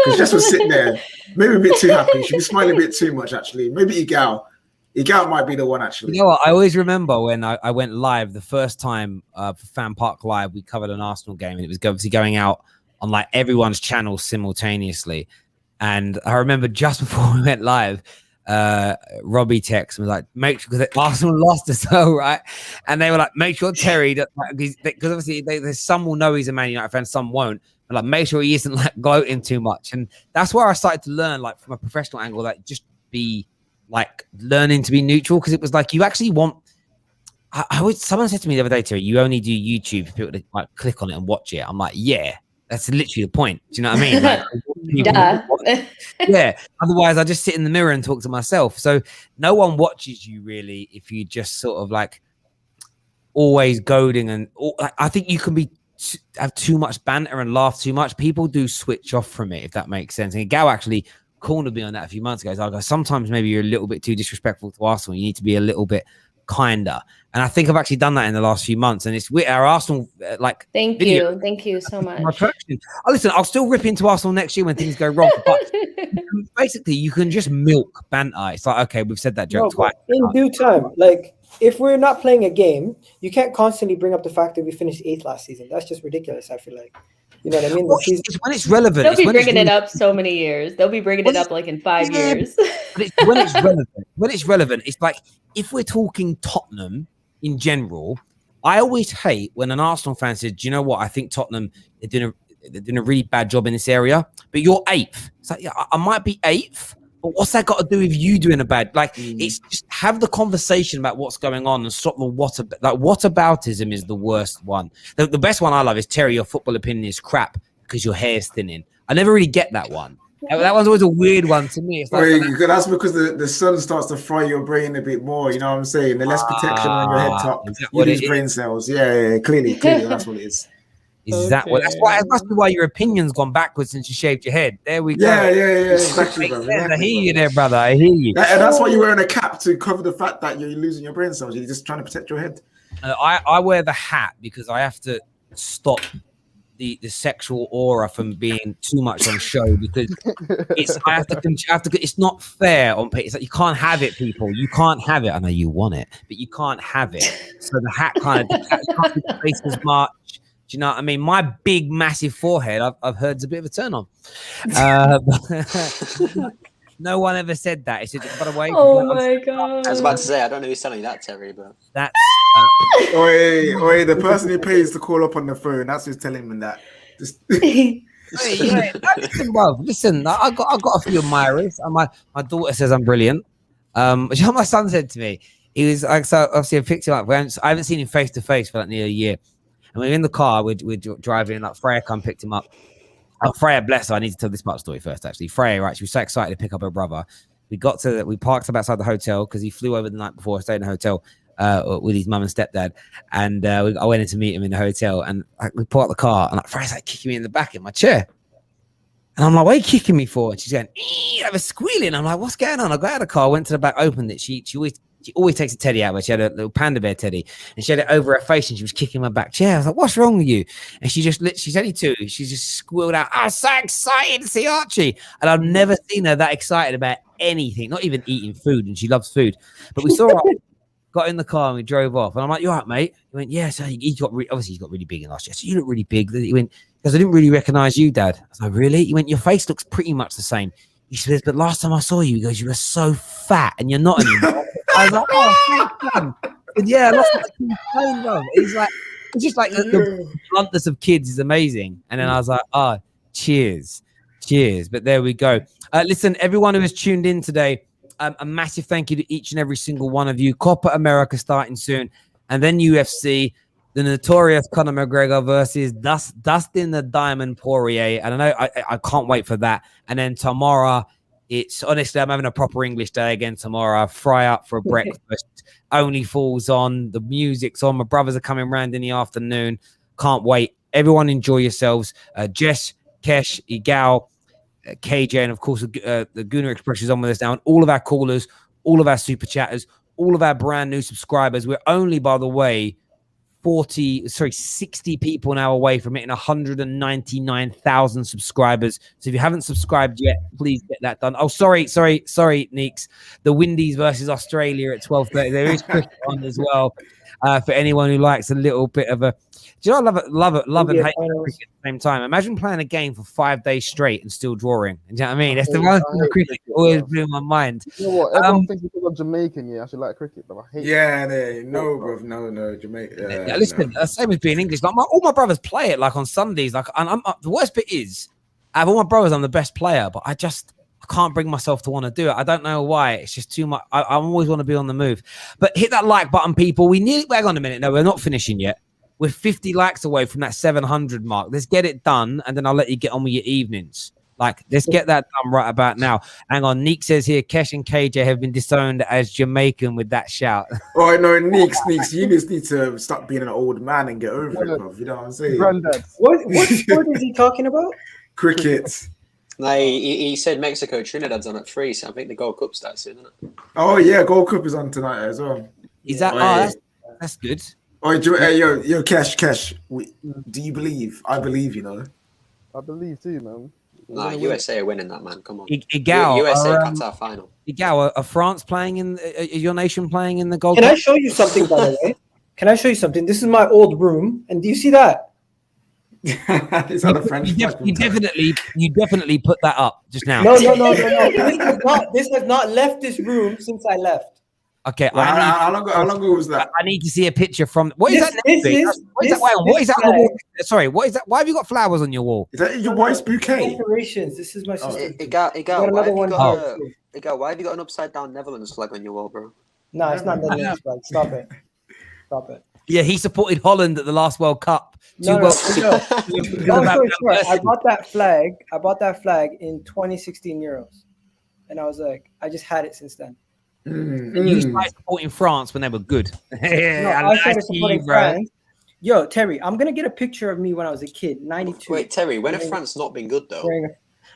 Speaker 5: because Jess was sitting there, maybe a bit too happy. She was smiling a bit too much actually. Maybe Igal might be the one actually.
Speaker 1: You know what? I always remember when I went live the first time for Fan Park Live, we covered an Arsenal game and it was obviously going out on like everyone's channels simultaneously. And I remember just before we went live, Robbie texted and was like, make sure, because Arsenal lost as well, right? And they were like, make sure Terry, because obviously there's some will know he's a Man United fan, some won't. But like, make sure he isn't like gloating too much. And that's where I started to learn, like from a professional angle, that just be like learning to be neutral, because it was like you actually want. Someone said to me the other day, Terry, you only do YouTube for people to like click on it and watch it. I'm like, yeah, that's literally the point. Do you know what I mean? Like, yeah. Otherwise, I just sit in the mirror and talk to myself. So no one watches you really if you just sort of like always goading and I think you can have too much banter and laugh too much. People do switch off from it, if that makes sense. And Gal actually cornered me on that a few months ago. So I go, sometimes maybe you're a little bit too disrespectful to Arsenal. You need to be a little bit kinder. And I think I've actually done that in the last few months. And it's with our Arsenal
Speaker 2: Thank you so much.
Speaker 1: Listen, I'll still rip into Arsenal next year when things go wrong. But basically, you can just milk banter. It's like, okay, we've said that joke twice.
Speaker 4: In due time, like if we're not playing a game, you can't constantly bring up the fact that we finished 8th last season. That's just ridiculous. I feel like. You know what I mean?
Speaker 1: It's when it's relevant.
Speaker 2: They'll be bringing it up so many years. They'll be bringing it up like in 5 years.
Speaker 1: But when it's relevant. When it's relevant, it's like if we're talking Tottenham in general, I always hate when an Arsenal fan says, do you know what? I think Tottenham, they're doing a really bad job in this area, but you're 8th. It's like, yeah, I might be 8th, but what's that got to do with you doing a bad? Like, it's just have the conversation about what's going on and stop the whataboutism is the worst one. The best one I love is, Terry, your football opinion is crap because your hair's thinning. I never really get that one. That one's always a weird one to me. It's like,
Speaker 5: that's because the sun starts to fry your brain a bit more. You know what I'm saying? The less protection on your head top, you lose brain cells. Yeah, clearly, that's what it is.
Speaker 1: That's must be why your opinion's gone backwards since you shaved your head. There we go.
Speaker 5: Yeah, exactly, brother.
Speaker 1: I hear you there, brother. I hear you.
Speaker 5: And that's why you're wearing a cap, to cover the fact that you're losing your brain cells. You're just trying to protect your head.
Speaker 1: I wear the hat because I have to stop the sexual aura from being too much on show, because it's not fair on people. It's like you can't have it, people. You can't have it. I know you want it, but you can't have it. So the hat kind of you can't be the face as much. Do you know what I mean? My big, massive forehead, I've heard it's a bit of a turn on. No one ever said that. It's just, by the way.
Speaker 2: Oh my God.
Speaker 8: I was about to say, I don't know who's telling you that, Terry, but
Speaker 1: that's.
Speaker 5: The person who pays to call up on the phone, that's who's telling me that. Just
Speaker 1: Yeah, listen, bruv. Listen, I got a few admirers. And my daughter says I'm brilliant. Which my son said to me. He was like, so obviously I picked him up. I haven't seen him face to face for like nearly a year. And we're in the car. We're driving. Like Freya come picked him up. Oh, Freya, bless her. I need to tell this part of the story first. Actually, Freya, right? She was so excited to pick up her brother. We parked up outside the hotel because he flew over the night before. I stayed in a hotel with his mum and stepdad, and I went in to meet him in the hotel. And we parked the car, and Freya's like kicking me in the back in my chair. And I'm like, what are you kicking me for? And she's going, I was squealing. I'm like, what's going on? I got out of the car, went to the back, opened it. She always takes a teddy out, but she had a little panda bear teddy, and she had it over her face, and she was kicking my back chair. I was like, what's wrong with you? And she's only 2. She just squealed out, I'm so excited to see Archie. And I've never seen her that excited about anything, not even eating food. And she loves food. But we saw her, got in the car, and we drove off. And I'm like, you all right, mate? He went, yeah. So obviously he's got really big in last year. So you look really big. He went, because I didn't really recognize you, Dad. I was like, really? He went, your face looks pretty much the same. He says, but last time I saw you, he goes, you were so fat, and you're not anymore. I was like, oh, thanks, man. And yeah, I lost my phone, bro. It's just like the bluntness of kids is amazing. And then I was like, oh, cheers. But there we go. Listen, everyone who has tuned in today, a massive thank you to each and every single one of you. Copa America starting soon, and then UFC. The notorious Conor McGregor versus Dustin the Diamond Poirier. And I know I can't wait for that. And then tomorrow, it's honestly, I'm having a proper English day again tomorrow. I fry up for breakfast. Only falls on. The music's on. My brothers are coming round in the afternoon. Can't wait. Everyone enjoy yourselves. Jess, Kesh, Igal, KJ, and of course, the Gooner Express is on with us now. And all of our callers, all of our super chatters, all of our brand new subscribers. We're only, by the way, 60 people now away from hitting 199,000 subscribers. So if you haven't subscribed yet, please get that done. Oh, sorry, Neeks. The Windies versus Australia at 12:30. There is cricket on as well. For anyone who likes a little bit of a, do you know, I love and hate cricket at the same time. Imagine playing a game for 5 days straight and still drawing. Do you know what I mean? That's the one thing cricket always blew my mind.
Speaker 3: You know what? Everyone thinks because I'm Jamaican, I should like cricket, but I hate it.
Speaker 5: No, Jamaica.
Speaker 1: Yeah, listen, same as being English. Like all my brothers play it like on Sundays. Like, and the worst bit is, out of all my brothers, I'm the best player, but I can't bring myself to want to do it. I don't know why. It's just too much. I always want to be on the move. But hit that like button, people. Hang on a minute. No, we're not finishing yet. We're 50 likes away from that 700 mark. Let's get it done, and then I'll let you get on with your evenings. Like, let's get that done right about now. Hang on. Neek says here, Kesh and KJ have been disowned as Jamaican with that shout.
Speaker 5: Oh, no, Neeks, you just need to stop being an old man and get over it, bro. You know what I'm saying?
Speaker 3: Granddad.
Speaker 4: What sport is he talking about?
Speaker 5: Cricket.
Speaker 8: No, he said Mexico Trinidad's on at 3, so I think the Gold Cup starts soon, isn't it?
Speaker 5: Oh, yeah, Gold Cup is on tonight as well.
Speaker 1: Is that? That's good.
Speaker 5: Oh, yo, Kesh. Do you believe? I believe, you know.
Speaker 3: I believe too, man.
Speaker 8: No, USA are winning that, man. Come on.
Speaker 1: Igal,
Speaker 8: USA Qatar final.
Speaker 1: Igal, are France playing in? Your nation playing in the Gold
Speaker 4: Can
Speaker 1: Cup?
Speaker 4: I show you something, by the way? Can I show you something? This is my old room, and do you see that?
Speaker 5: Is that a French flag?
Speaker 1: You definitely put that up just now.
Speaker 4: No. This has not left this room since I left.
Speaker 1: Okay,
Speaker 5: How long ago was that?
Speaker 1: I need to see a picture from. What is that? What is that on the wall? Sorry, what is that? Why have you got flowers on your wall?
Speaker 5: Is that your wife's bouquet?
Speaker 4: Decorations. This is my sister.
Speaker 8: Igal, why have you got an upside down Netherlands flag on your wall, bro?
Speaker 4: No, it's not Netherlands flag. Stop it.
Speaker 1: Yeah, he supported Holland at the last World Cup.
Speaker 4: I bought that flag in 2016 Euros, and I was like, I just had it since then.
Speaker 1: And you started supporting France when they were good.
Speaker 4: I started supporting France. Yo, Terry, I'm gonna get a picture of me when I was a kid, 92.
Speaker 8: Wait, Terry, when have France not been good though?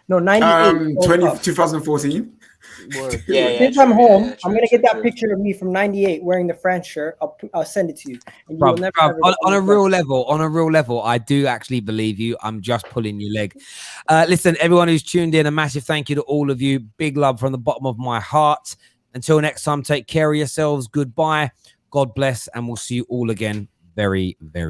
Speaker 4: No, 98.
Speaker 5: 2014.
Speaker 8: Yeah.
Speaker 4: Since I'm home, I'm gonna get that picture of me from 98 wearing the France shirt. I'll send it to you. And you will never
Speaker 1: on a real level, I do actually believe you. I'm just pulling your leg. Listen, everyone who's tuned in, a massive thank you to all of you. Big love from the bottom of my heart. Until next time, take care of yourselves. Goodbye. God bless, and we'll see you all again very, very